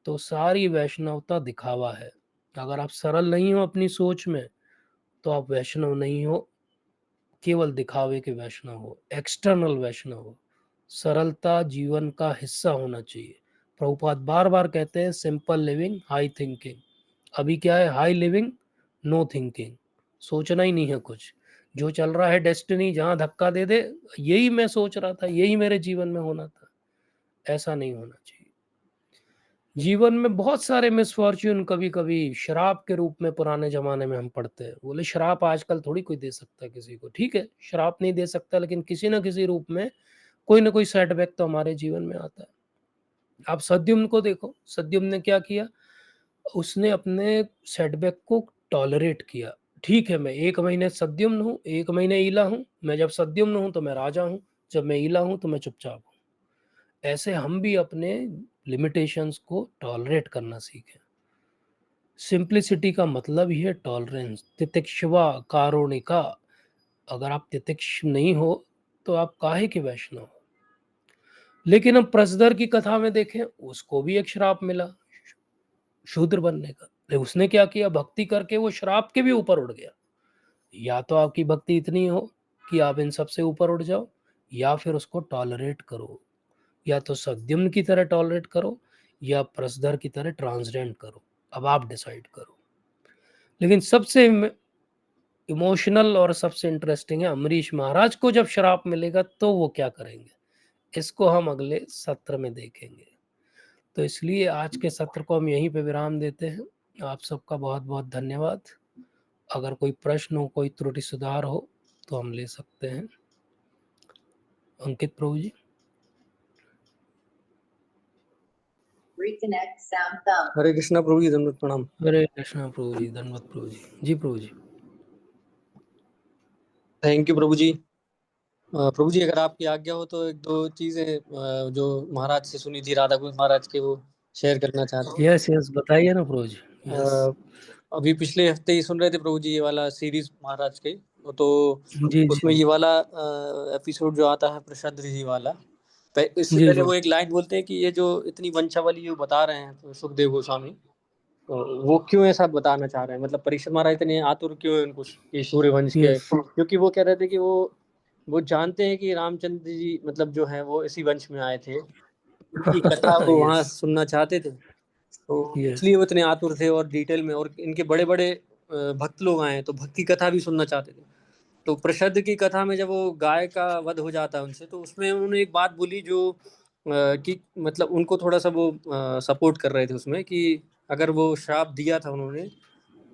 तो सारी वैष्णवता दिखावा है। अगर आप सरल नहीं हो अपनी सोच में, तो आप वैष्णव नहीं हो, केवल दिखावे के वैष्णव हो, एक्सटर्नल वैष्णव हो। सरलता जीवन का हिस्सा होना चाहिए। प्रभुपाद बार-बार कहते हैं सिंपल लिविंग, हाई थिंकिंग। अभी क्या है? High living, no thinking. सोचना ही नहीं है कुछ। जो चल रहा है डेस्टिनी जहाँ धक्का दे दे, यही मैं सोच रहा था, यही मेरे जीवन में होना था। ऐसा नहीं होना चाहिए। जीवन में बहुत सारे मिसफॉर्च्यून कभी-कभी श्राप के रूप में पुराने ज़माने में हम पढ़ते हैं। बोले श्राप आजकल थोड़ी कोई दे सकता है किसी को। ठीक है, श्राप नहीं दे सकता, लेकिन किसी न किसी रूप में कोई न कोई सेटबैक तो हमारे जीवन में आता है। आप सद्युम्न को देखो, सद्युम्न ने क्या किया? उसने अपने सेटबैक को टॉलरेट किया। ठीक है, मैं 1 महीने सद्युम्न हूँ, 1 महीने ईला हूँ। मैं जब सद्युम्न हूँ तो मैं राजा हूँ, जब मैं ईला हूँ तो मैं चुपचाप हूँ। ऐसे हम भी अपने लिमिटेशंस को टॉलरेट करना सीखें। सिंप्लिसिटी का मतलब ही है टॉलरेंस। तितिक्षवा कारुणिका। अगर आप तितिक्ष नहीं हो, तो आप काहे के वैष्णव? लेकिन हम प्रसदर की कथा में देखें, उसको भी एक श्राप मिला शूद्र बनने का। उसने क्या किया, भक्ति करके वो श्राप के भी ऊपर उठ गया। या तो आपकी भक्ति इतनी हो कि आप इन सब से ऊपर उठ जाओ, या फिर उसको टॉलरेट करो, या तो सद्युम्न की तरह टॉलरेट करो, या प्रसदर की तरह ट्रांसजेंड करो। अब आप डिसाइड करो। लेकिन सबसे इमोशनल और सबसे इंटरेस्टिंग है, अमरीश महाराज को जब श्राप मिलेगा तो वो क्या करेंगे, इसको हम अगले सत्र में देखेंगे। तो इसलिए आज के सत्र को हम यहीं पे विराम देते हैं। आप सबका बहुत बहुत धन्यवाद। अगर कोई प्रश्न हो, कोई त्रुटि सुधार हो तो हम ले सकते हैं। अंकित प्रभु जी। हरे कृष्णा प्रभु जी, दंडवत प्रणाम। हरे कृष्णा प्रभु जी, धन्यवाद प्रभु जी। जी प्रभु जी। Thank you Prabhu ji. प्रभु जी, अगर आपकी आज्ञा हो तो एक दो चीजें जो महाराज से सुनी थी, राधा कुंज महाराज के, वो शेयर करना चाहते हैं। यस यस, बताइए ना प्रभु जी। यस। अभी पिछले हफ्ते ही सुन रहे थे प्रभु जी ये वाला सीरीज महाराज के, तो जी उसमें जी ये वाला एपिसोड जो आता है प्रसाद जी वाला, इससे जी पहले जी। वो एक लाइन बोलते हैं कि ये जो इतनी वंशावली जो बता रहे हैं तो सुखदेव गोस्वामी, तो वो क्यों ऐसा बताना चाह रहे हैं, मतलब परीक्षित महाराज इतने आतुर क्यों है उनको ये सूर्यवंश के, यस क्योंकि वो कह रहे थे कि वो जानते हैं कि रामचंद्र जी मतलब जो है वो इसी वंश में आए थे, इनकी कथा वो वहाँ यस सुनना चाहते थे, तो यस इसलिए वो इतने आतुर थे और डिटेल में, और इनके बड़े बड़े भक्त लोग आए तो भक्ति कथा भी सुनना चाहते थे। तो प्रसिद्ध की कथा में जब वो गाय का वध हो जाता है उनसे, तो उसमें उन्होंने एक बात बोली जो कि मतलब उनको थोड़ा सा वो सपोर्ट कर रहे थे उसमें, कि अगर वो श्राप दिया था उन्होंने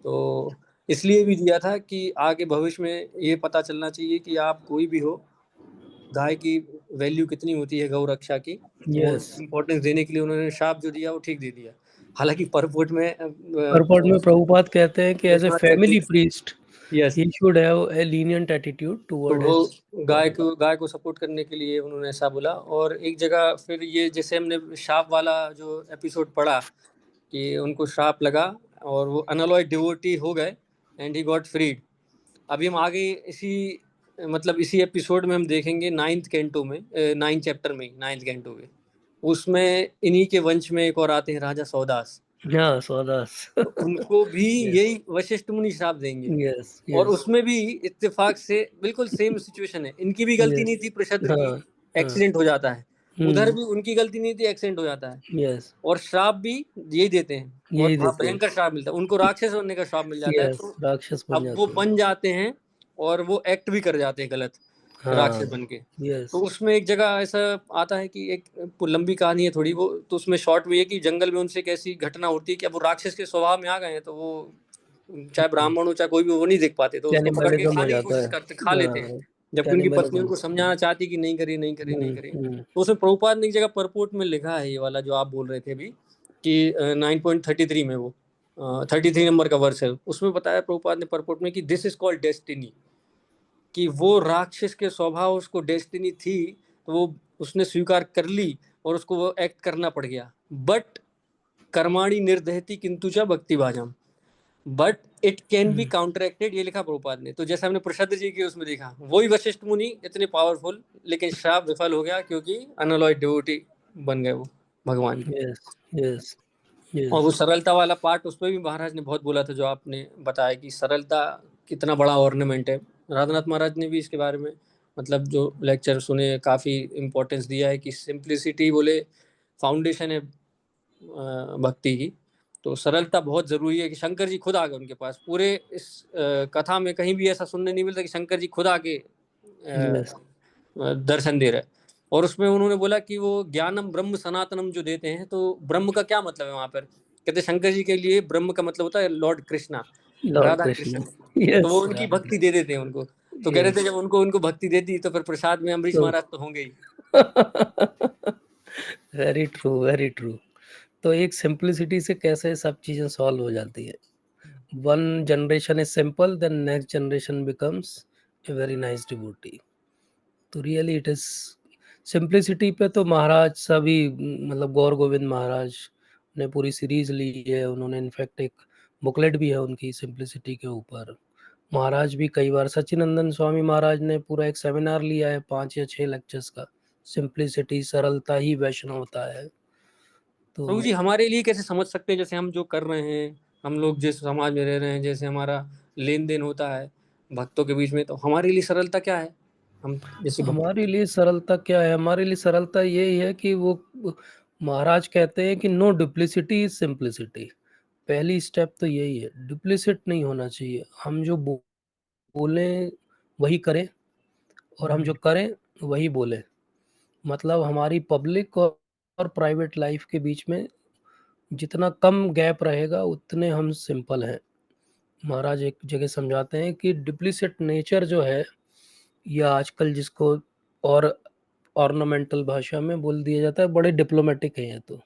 तो इसलिए भी दिया था कि आगे भविष्य में ये पता चलना चाहिए कि आप कोई भी हो, गाय की वैल्यू कितनी होती है, गौ रक्षा की, तो वो यस। इम्पोर्टेंस देने के लिए उन्होंने श्राप जो दिया वो ठीक दे दिया। हालांकि परपोर्ट में परपट में प्रभुपाद कहते हैं कि as a family priest yes, he should have a lenient attitude तो टुवर्ड वो हिज फॉलोअर। गाय को सपोर्ट करने के लिए उन्होंने ऐसा बोला। और एक जगह फिर ये जैसे हमने श्राप वाला जो एपिसोड पढ़ा कि उनको श्राप लगा और वो अनअलॉयड डिवोटी हो गए एंड ही गॉट फ्रीड। अभी हम आगे इसी मतलब इसी एपिसोड में हम देखेंगे नाइन्थ कैंटो में, नाइन्थ चैप्टर में, नाइन्थ कैंटो में, उसमें इन्हीं के वंश में एक और आते हैं राजा सौदास, हाँ सौदास। तो उनको भी यस यही वशिष्ठ मुनि श्राप देंगे। यस और यस उसमें भी इत्तेफाक से बिल्कुल सेम सिचुएशन है, इनकी भी गलती नहीं यस। थी, प्रशद्र की हाँ हाँ। एक्सीडेंट हो जाता है, उधर भी उनकी गलती नहीं थी, एक्सीडेंट हो जाता है, यस, और श्राप भी यही देते हैं और यही बहुत देते हैं। भयंकर श्राप मिलता है उनको, राक्षस बनने का श्राप मिल जाता है। यस, तो राक्षस बन अब वो जाते हैं। बन जाते हैं और वो एक्ट भी कर जाते हैं गलत, हाँ। राक्षस बन के। तो यस उसमें एक जगह ऐसा आता है कि एक लंबी कहानी है थोड़ी वो, तो उसमें शॉर्ट में ये कि जंगल में उनसे एक ऐसी घटना होती है कि अब वो राक्षस के स्वभाव में आ गए हैं, तो वो चाहे ब्राह्मण हो चाहे कोई भी, वो नहीं देख पाते, तो उसको पकड़ के कैनिबलिज्म हो खाने की जाता कोशिश है। करते, खा लेते हैं, हाँ, जबकि उनकी पत्नी कैनिबलिज्म। उनको समझाना चाहती कि नहीं करिए नहीं करिए नहीं करिए। हम्म। तो उसमें प्रभुपाद ने एक जगह परपोर्ट में लिखा है ये वाला जो आप बोल रहे थे अभी, कि 9.33 में वो 33 नंबर का वर्ष है, उसमें बताया प्रभुपाद ने परपोर्ट में कि दिस इज कॉल्ड डेस्टिनी, कि वो राक्षस के स्वभाव, उसको डेस्टिनी थी, तो वो उसने स्वीकार कर ली और उसको वो एक्ट करना पड़ गया। बट कर्माणि निर्दहति किंतु च भक्ति भाजम, बट इट कैन बी काउंटरएक्टेड, ये लिखा प्रभुपाद ने। तो जैसे हमने प्रसाद जी के उसमें देखा, वही वशिष्ठ मुनि इतने पावरफुल, लेकिन श्राप विफल हो गया क्योंकि अनअलॉयड डिवोटी बन गए वो भगवान के। यस यस और यस। वो सरलता वाला पार्ट उसमें भी महाराज ने बहुत बोला था, जो आपने बताया कि सरलता कितना बड़ा ऑर्नामेंट है। राधानाथ महाराज ने भी इसके बारे में मतलब जो लेक्चर सुने, काफ़ी इम्पोर्टेंस दिया है कि सिंप्लिसिटी बोले फाउंडेशन है भक्ति की। तो सरलता बहुत ज़रूरी है, कि शंकर जी खुद आ गए उनके पास, पूरे इस कथा में कहीं भी ऐसा सुनने नहीं मिलता कि शंकर जी खुद आके यस दर्शन दे रहे हैं। और उसमें उन्होंने बोला कि वो ज्ञानम ब्रह्म सनातनम जो देते हैं, तो ब्रह्म का क्या मतलब है वहाँ पर, कहते शंकर जी के लिए ब्रह्म का मतलब होता है लॉर्ड कृष्णा, लॉर्ड राधा कृष्ण। कृष्ण। तो वो यस उनकी राधा भक्ति दे देते हैं उनको। तो कह रहे थे कृष्ण। जब उनको भक्ति दे दी तो फिर प्रसाद में अम्बरीश तो महाराज तो होंगे ही। Very true very true. तो एक सिंप्लिसिटी से कैसे सब चीजें सॉल्व हो जाती है। One generation is simple, then next generation becomes a very nice devotee. तो रियली इट इज सिंप्लिसिटी पे तो महाराज सभी, मतलब गौर गोविंद महाराज ने पूरी सीरीज ली है। उन्होंने इनफैक्ट एक बुकलेट भी है उनकी सिंप्लिसिटी के ऊपर। महाराज भी कई बार, सच्चिदानंद स्वामी महाराज ने पूरा एक सेमिनार लिया है 5 या 6 लेक्चर्स का, सिंप्लिसिटी, सरलता ही वैष्णवता है। प्रभु जी तो हमारे लिए कैसे समझ सकते हैं, जैसे हम जो कर रहे हैं, हम लोग जिस समाज में रह रहे हैं, जैसे हमारा लेन देन होता है भक्तों के बीच में, तो हमारे लिए सरलता क्या है? हम जैसे भक्त। हमारे लिए सरलता क्या है? हमारे लिए सरलता यही है कि वो महाराज कहते हैं कि नो डुप्लिसिटी इज सिंप्लिसिटी। पहली स्टेप तो यही है, डुप्लिसिट नहीं होना चाहिए। हम जो बोलें वही करें, और हम जो करें वही बोलें। मतलब हमारी पब्लिक और प्राइवेट लाइफ के बीच में जितना कम गैप रहेगा उतने हम सिंपल हैं। महाराज एक जगह समझाते हैं कि डिप्लिसिट नेचर जो है, या आजकल जिसको और ऑर्नामेंटल भाषा में बोल दिया जाता है, बड़े डिप्लोमेटिक हैं ये तो,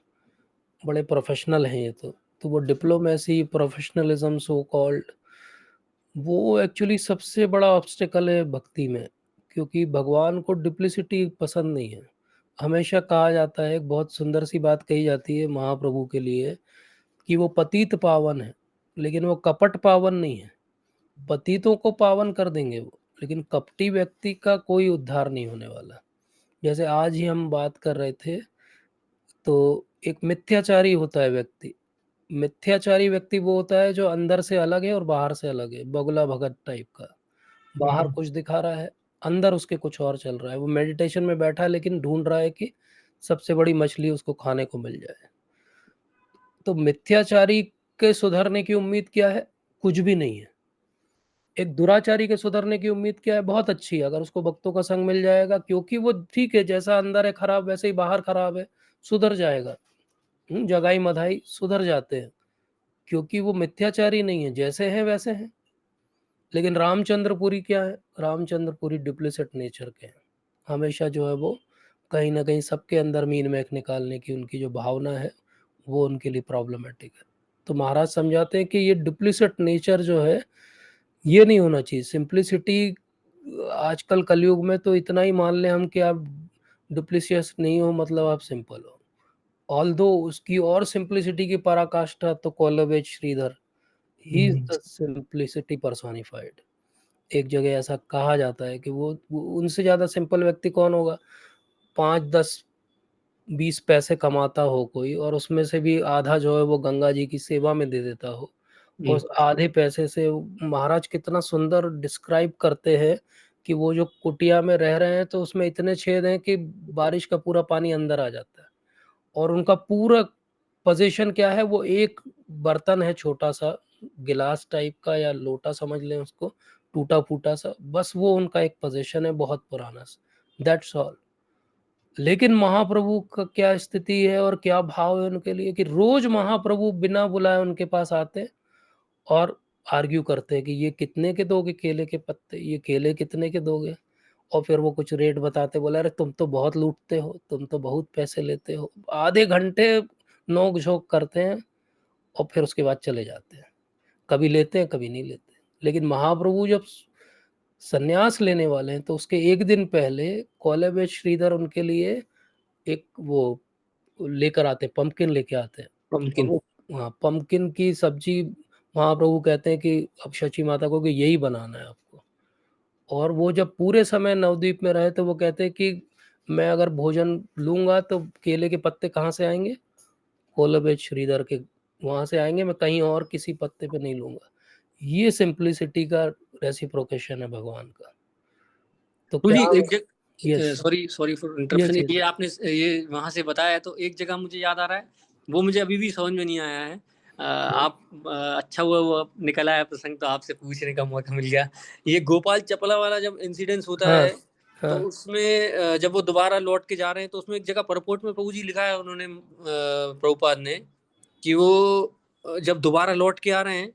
बड़े प्रोफेशनल हैं ये तो वो डिप्लोमेसी, प्रोफेशनलिज्म सो कॉल्ड, वो एक्चुअली सबसे बड़ा ऑब्स्टिकल है भक्ति में। क्योंकि भगवान को डिप्लिसिटी पसंद नहीं है। हमेशा कहा जाता है, एक बहुत सुंदर सी बात कही जाती है महाप्रभु के लिए, कि वो पतित पावन है, लेकिन वो कपट पावन नहीं है। पतितों को पावन कर देंगे वो, लेकिन कपटी व्यक्ति का कोई उद्धार नहीं होने वाला। जैसे आज ही हम बात कर रहे थे, तो एक मिथ्याचारी होता है व्यक्ति। मिथ्याचारी व्यक्ति वो होता है जो अंदर से अलग है और बाहर से अलग है, बगुला भगत टाइप का। बाहर कुछ दिखा रहा है, अंदर उसके कुछ और चल रहा है। वो मेडिटेशन में बैठा है लेकिन ढूंढ रहा है कि सबसे बड़ी मछली उसको खाने को मिल जाए। तो मिथ्याचारी के सुधरने की उम्मीद क्या है? कुछ भी नहीं है। एक दुराचारी के सुधरने की उम्मीद क्या है? बहुत अच्छी है, अगर उसको भक्तों का संग मिल जाएगा, क्योंकि वो ठीक है, जैसा अंदर है खराब वैसे ही बाहर खराब है, सुधर जाएगा। जगाई मधाई सुधर जाते हैं, क्योंकि वो मिथ्याचारी नहीं है, जैसे हैं वैसे हैं। लेकिन रामचंद्रपुरी क्या है? रामचंद्रपुरी डुप्लिसिट नेचर के हैं। हमेशा जो है वो कहीं ना कहीं सबके अंदर मीन मैक निकालने की उनकी जो भावना है, वो उनके लिए प्रॉब्लमेटिक है। तो महाराज समझाते हैं कि ये डुप्लिसिट नेचर जो है, ये नहीं होना चाहिए। सिंप्लिसिटी, आजकल कलयुग में तो इतना ही मान लें हम कि आप डुप्लिशियस नहीं हो मतलब आप सिंपल हो। ऑल्दो उसकी और सिंप्लिसिटी की पराकाष्ठा तो Kolavecha Shridhar, he is the simplicity personified. एक जगह ऐसा कहा जाता है कि वो उनसे ज़्यादा सिंपल व्यक्ति कौन होगा? 5, 10, 20 पैसे कमाता हो कोई, और उसमें से भी आधा जो है वो गंगा जी की सेवा में दे देता हो, और उस आधे पैसे से महाराज कितना सुंदर डिस्क्राइब करते हैं कि वो जो कुटिया में रह रहे हैं तो उसमें इतने छेद हैं कि बारिश का पूरा पानी अंदर आ जाता है। और उनका पूरा पोजीशन क्या है? वो एक बर्तन है छोटा सा, गिलास टाइप का या लोटा समझ लें उसको, टूटा फूटा सा, बस वो उनका एक पोजीशन है बहुत पुराना सा, दैट्स ऑल। लेकिन महाप्रभु का क्या स्थिति है और क्या भाव है उनके लिए, कि रोज महाप्रभु बिना बुलाए उनके पास आते और आर्ग्यू करते हैं कि ये कितने के दोगे केले के पत्ते, ये केले कितने के दोगे। और फिर वो कुछ रेट बताते, बोले अरे तुम तो बहुत लूटते हो, तुम तो बहुत पैसे लेते हो। आधे घंटे नोक झोंक करते हैं और फिर उसके बाद चले जाते हैं। कभी लेते हैं कभी नहीं लेते। लेकिन महाप्रभु जब संन्यास लेने वाले हैं तो उसके एक दिन पहले कॉलेज श्रीधर उनके लिए एक वो लेकर आते हैं, पंपकिन लेके आते हैं। और पंपकिन। वो, हाँ, पंपकिन की सब्जी महाप्रभु कहते हैं कि अब शची माता को कि यही बनाना है आपको। और वो जब पूरे समय नवद्वीप में रहे तो वो कहते हैं कि मैं अगर भोजन लूँगा तो केले के पत्ते कहाँ से आएँगे? कोलबेज श्रीधर के वहाँ से आएँगे, मैं कहीं और किसी पत्ते पे नहीं लूँगा। ये सिंप्लिसिटी का रेसिप्रोकेशन है भगवान का। तो तो क्या जी हम, एक जगह, yes, sorry sorry for yes, interruption, yes. ये आपने ये वहां से बताया तो एक जगह मुझे याद आ रहा है, वो मुझे अभी भी समझ में नहीं आया है। आप अच्छा हुआ वो निकल आया प्रसंग, तो आपसे पूछने का मौका मिल गया। ये गोपाल चपला वाला जब इंसिडेंस होता हाँ, है, तो हाँ, उसमें जब वो दोबारा लौट के जा रहे हैं, तो उसमें एक जगह परपोर्ट में प्रभु जी लिखा है उन्होंने, प्रभुपाद ने, कि वो जब दोबारा लौट के आ रहे हैं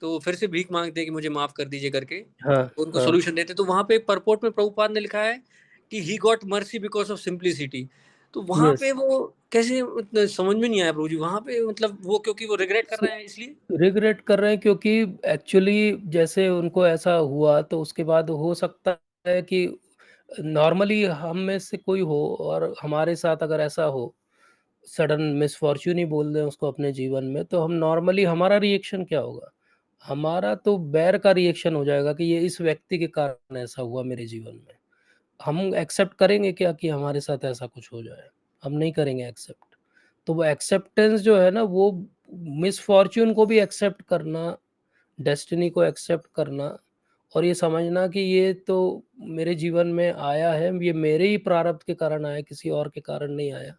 तो फिर से भीख मांगते हैं कि मुझे माफ कर दीजिए करके, हाँ, तो उनको हाँ, सोल्यूशन देते। तो वहां पे परपोर्ट में प्रभुपाद ने लिखा है कि he got mercy because of simplicity. तो वहां यस। पे वो कैसे, मतलब समझ में नहीं आया प्रभु जी वहां पे, मतलब वो क्योंकि वो रिग्रेट कर रहे हैं इसलिए। रिग्रेट कर रहे हैं क्योंकि एक्चुअली जैसे उनको ऐसा हुआ तो उसके बाद हो सकता है कि नॉर्मली हम में से कोई हो और हमारे साथ अगर ऐसा हो, सडन मिसफॉर्च्यून ही बोल दें उसको अपने जीवन में, तो हम नॉर्मली हमारा रिएक्शन क्या होगा? हमारा तो बैर का रिएक्शन हो जाएगा कि ये इस व्यक्ति के कारण ऐसा हुआ मेरे जीवन में। हम एक्सेप्ट करेंगे क्या कि हमारे साथ ऐसा कुछ हो जाए? हम नहीं करेंगे एक्सेप्ट। तो वो एक्सेप्टेंस जो है ना, वो मिसफॉर्च्यून को भी एक्सेप्ट करना, डेस्टिनी को एक्सेप्ट करना और ये समझना कि ये तो मेरे जीवन में आया है, ये मेरे ही प्रारब्ध के कारण आया, किसी और के कारण नहीं आया।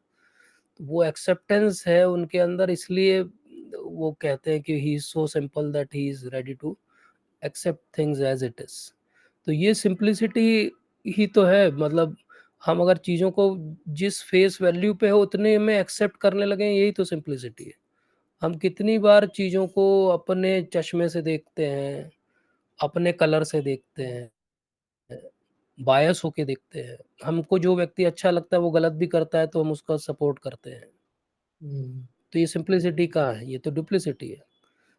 तो वो एक्सेप्टेंस है उनके अंदर, इसलिए वो कहते हैं कि he is so simple that he is ready to accept things as it is. तो ये सिंप्लिसिटी ही तो है, मतलब हम अगर चीज़ों को जिस फेस वैल्यू पे हो उतने में एक्सेप्ट करने लगें, यही तो सिंप्लिसिटी है। हम कितनी बार चीज़ों को अपने चश्मे से देखते हैं, अपने कलर से देखते हैं, बायस होके देखते हैं। हमको जो व्यक्ति अच्छा लगता है वो गलत भी करता है तो हम उसका सपोर्ट करते हैं। तो ये सिंप्लिसिटी कहाँ है? ये तो डुप्लिसिटी है।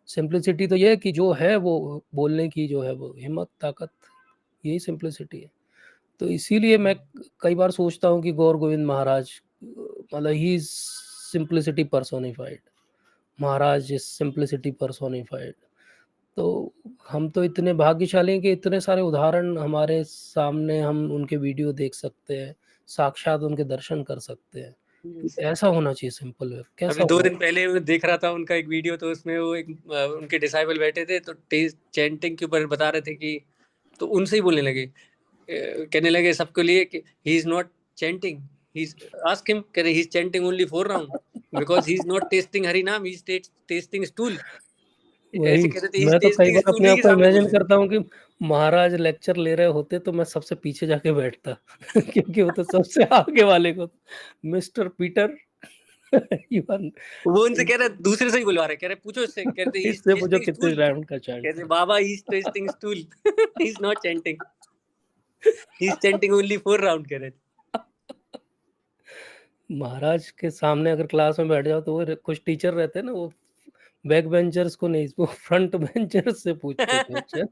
सिंप्लिसिटी तो ये है कि जो है वो बोलने की जो है वो हिम्मत, ताकत, यही सिंप्लिसिटी है। तो इसीलिए मैं कई बार सोचता हूँ कि गौर गोविंद महाराज, मतलब he is simplicity personified. Maharaj is simplicity personified. तो हम तो इतने भाग्यशाली हैं कि इतने सारे उदाहरण हमारे सामने, हम उनके वीडियो देख सकते हैं, साक्षात उनके दर्शन कर सकते हैं। ऐसा होना चाहिए सिंपल वे, कैसा अभी 2 हुआ? दिन पहले मैं देख रहा था उनका एक वीडियो, तो उसमें वो एक उनके डिसाइबल बैठे थे, तो चैंटिंग के ऊपर बता रहे थे कि, तो उनसे ही बोलने लगे, कहने लगे सबके लिए कि ही is not chanting, he is, ask him, कह रहे ही is chanting only 4 round because he is not testing Hari नाम, ही इज टेस्टिंग स्टूल। वही, ऐसे कह रहे थे, ही इज मैं तो कई टेस्टिंग बार स्टूल अपने ही आप के को सामने बोल इमेजिन रहे थे। करता हूँ कि महाराज लेक्चर ले रहे होते तो मैं सबसे पीछे जाके बैठता क्योंकि वो तो सबसे आगे वाले को, मिस्टर पीटर यू आर, वो उनसे कह रहे दूसरे से ही बुलवा रहे, कह रहे पूछो इससे, कहते ही इज इससे पूछो टेस्टिंग कितने स्टूल, राउंड का चांट कहते था। बाबा he is testing stool, he is not chanting, he is chanting only 4 round, कह रहे थे। महाराज के सामने अगर क्लास में बैठ जाओ तो वो कुछ टीचर रहते हैं ना, वो बैक बेंचर्स को नहीं, वो फ्रंट बेंचर्स से पूछते question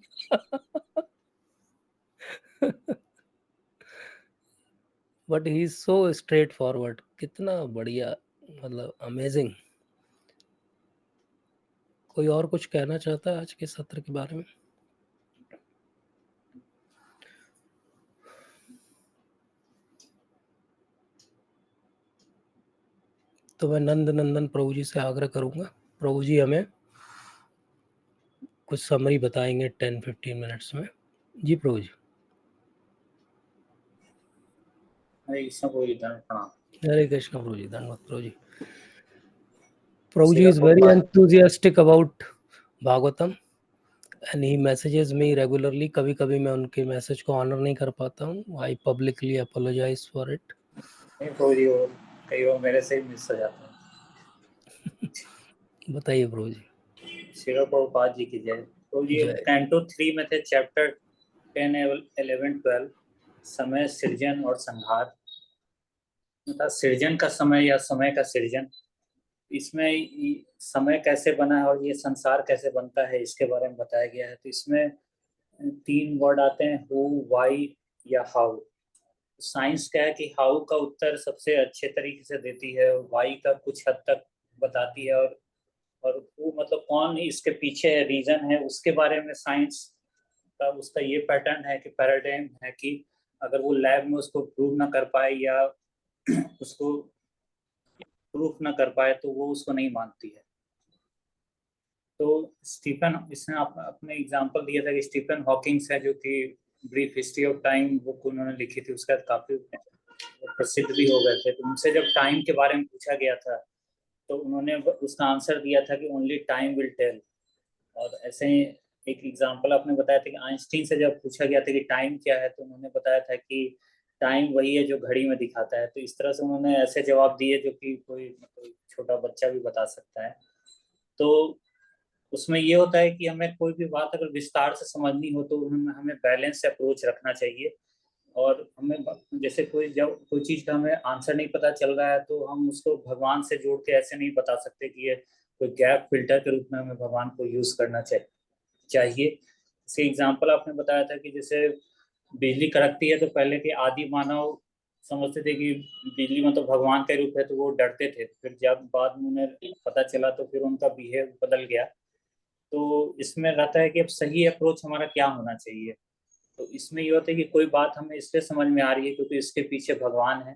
but he is so straight forward, कितना बढ़िया, मतलब अमेजिंग। कोई और कुछ कहना चाहता है आज के सत्र के बारे में? तो मैं नंद नंदन प्रभु जी से आग्रह करूंगा, प्रभु जी हमें कुछ समरी बताएंगे 10-15 मिनट्स में। जी प्रभु जी। हरे कृष्ण प्रभु जी, धन्यवाद प्रणाम। हरे कृष्ण प्रभु जी, धन्यवाद प्रभु जी। प्रभु जी Srila is very Prabhupada enthusiastic about Bhagavatam and he messages me regularly। कभी कभी मैं उनके मैसेज को ऑनर नहीं कर पाता हूँ, आई पब्लिकली अपोलोजाइज फॉर इट। नहीं प्रभु जी, वो कई बार मेरे से ही मिस हो जाते हैं। बताइए प्रभु जी। श्रील प्रभुपाद जी की जय। प्रभु जी जय। कैंटो 3 में थे, चैप्टर 10, 11, 12, समय, सृजन और संहार। मतलब सृजन का समय या समय का सृजन, इसमें समय कैसे बना है और ये संसार कैसे बनता है इसके बारे में बताया गया है। तो इसमें 3 वर्ड आते हैं, हु, वाई या हाउ। साइंस क्या है कि हाउ का उत्तर सबसे अच्छे तरीके से देती है, वाई का कुछ हद तक बताती है, और वो मतलब कौन इसके पीछे रीजन है उसके बारे में साइंस का उसका ये पैटर्न है कि पैराडाइम है कि अगर वो लैब में उसको प्रूव ना कर पाए या उसको प्रूफ ना कर पाए तो वो उसको नहीं मानती है। तो स्टीफन, इसने अपने एग्जांपल दिया था कि स्टीफन हॉकिंग्स है जो कि brief history of time book उन्होंने लिखी थी, उसका काफी प्रसिद्ध भी हो गए थे। तो उनसे जब टाइम के बारे में पूछा गया था तो उन्होंने उसका आंसर दिया था कि ओनली टाइम विल टेल। और ऐसे ही एक एग्जांपल आपने बताया था कि आइंस्टीन से जब पूछा गया था कि टाइम क्या है तो उन्होंने बताया था कि टाइम वही है जो घड़ी में दिखाता है। तो इस तरह से उन्होंने ऐसे जवाब दिए जो कि कोई मतलब छोटा बच्चा भी बता सकता है। तो उसमें ये होता है कि हमें कोई भी बात अगर विस्तार से समझनी हो तो हमें बैलेंस अप्रोच रखना चाहिए। और हमें जैसे कोई जब कोई चीज़ का हमें आंसर नहीं पता चल रहा है तो हम उसको भगवान से जोड़ के ऐसे नहीं बता सकते कि ये कोई गैप फिल्टर के रूप में हमें भगवान को यूज़ करना चाहिए। इसके एग्जाम्पल आपने बताया था कि जैसे बिजली कड़कती है तो पहले के आदि मानव समझते थे कि बिजली मतलब भगवान का रूप है, तो वो डरते थे। फिर जब बाद में उन्हें पता चला तो फिर उनका बिहेव बदल गया। तो इसमें रहता है कि अब सही अप्रोच हमारा क्या होना चाहिए। तो इसमें ये होता है कि कोई बात हमें इसलिए समझ में आ रही है क्योंकि इसके पीछे भगवान है,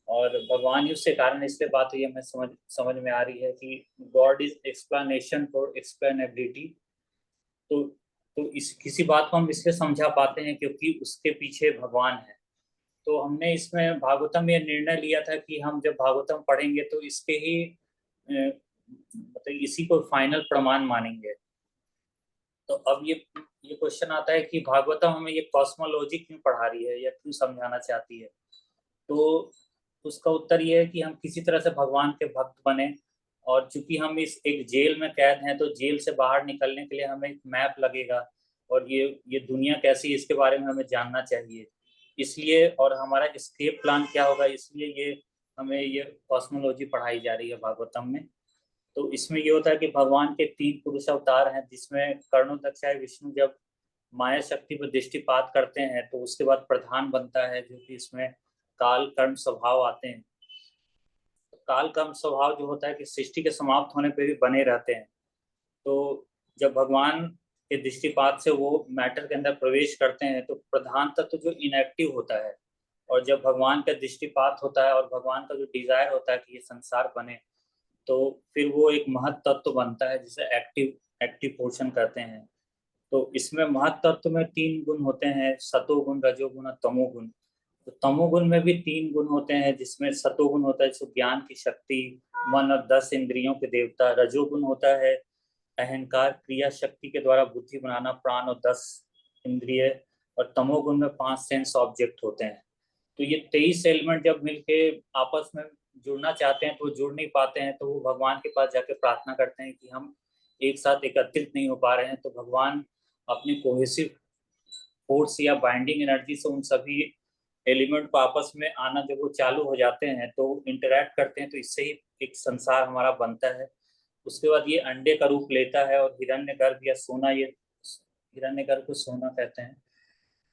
और भगवान ही उसके कारण इसलिए बात हुई हमें समझ में आ रही है कि गॉड इज एक्सप्लेनेशन फॉर एक्सप्लेनेबिलिटी। तो इस किसी बात को हम इसलिए समझा पाते हैं क्योंकि उसके पीछे भगवान है। तो हमने इसमें भागवतम में निर्णय लिया था कि हम जब भागवतम पढ़ेंगे तो इसके ही मतलब इसी को फाइनल प्रमाण मानेंगे। तो अब ये क्वेश्चन आता है कि भागवतम हमें ये कॉस्मोलॉजी क्यों पढ़ा रही है या क्यों समझाना चाहती है। तो उसका उत्तर ये है कि हम किसी तरह से भगवान के भक्त बने, और चूंकि हम इस एक जेल में कैद हैं तो जेल से बाहर निकलने के लिए हमें एक मैप लगेगा, और ये दुनिया कैसी है इसके बारे में हमें जानना चाहिए। इसलिए, और हमारा एस्केप प्लान क्या होगा, इसलिए हमें ये कॉस्मोलॉजी पढ़ाई जा रही है भागवतम में। तो इसमें ये होता है कि भगवान के 3 पुरुष अवतार हैं, जिसमें कर्णोदक्षाय विष्णु जब माया शक्ति पर दृष्टिपात करते हैं तो उसके बाद प्रधान बनता है, जो कि इसमें काल कर्म स्वभाव आते हैं। तो काल कर्म स्वभाव जो होता है कि सृष्टि के समाप्त होने पर भी बने रहते हैं। तो जब भगवान के दृष्टिपात से वो मैटर के अंदर प्रवेश करते हैं तो प्रधान तत्व जो इनएक्टिव होता है, और जब भगवान का दृष्टिपात होता है और भगवान का जो डिजायर होता है कि ये संसार बने, तो फिर वो एक महत तत्व बनता है जिसे एक्टिव पोर्शन कहते हैं। तो इसमें महत तत्व में 3 गुण होते हैं, सतोगुण, रजोगुण और तमोगुण। तो तमोगुण में भी 3 गुण होते हैं, जिसमें सतोगुण होता है जो ज्ञान की शक्ति, मन और 10 इंद्रियों के देवता। रजोगुण होता है अहंकार, क्रिया शक्ति के द्वारा बुद्धि बनाना, प्राण और 10 इंद्रिय। और तमोगुण में 5 सेंस ऑब्जेक्ट होते हैं। तो ये 23 एलिमेंट जब मिलके आपस में जुड़ना चाहते हैं तो जुड़ नहीं पाते हैं, तो वो भगवान के पास जाके प्रार्थना करते हैं कि हम एक साथ एकत्रित नहीं हो पा रहे हैं। तो भगवान अपनी कोहेसिव फोर्स या बाइंडिंग एनर्जी से उन सभी एलिमेंट को आपस में आना जब वो चालू हो जाते हैं तो इंटरैक्ट करते हैं, तो इससे ही एक संसार हमारा बनता है। उसके बाद ये अंडे का रूप लेता है, और हिरण्यगर्भ या सोना, ये हिरण्यगर्भ को सोना कहते हैं।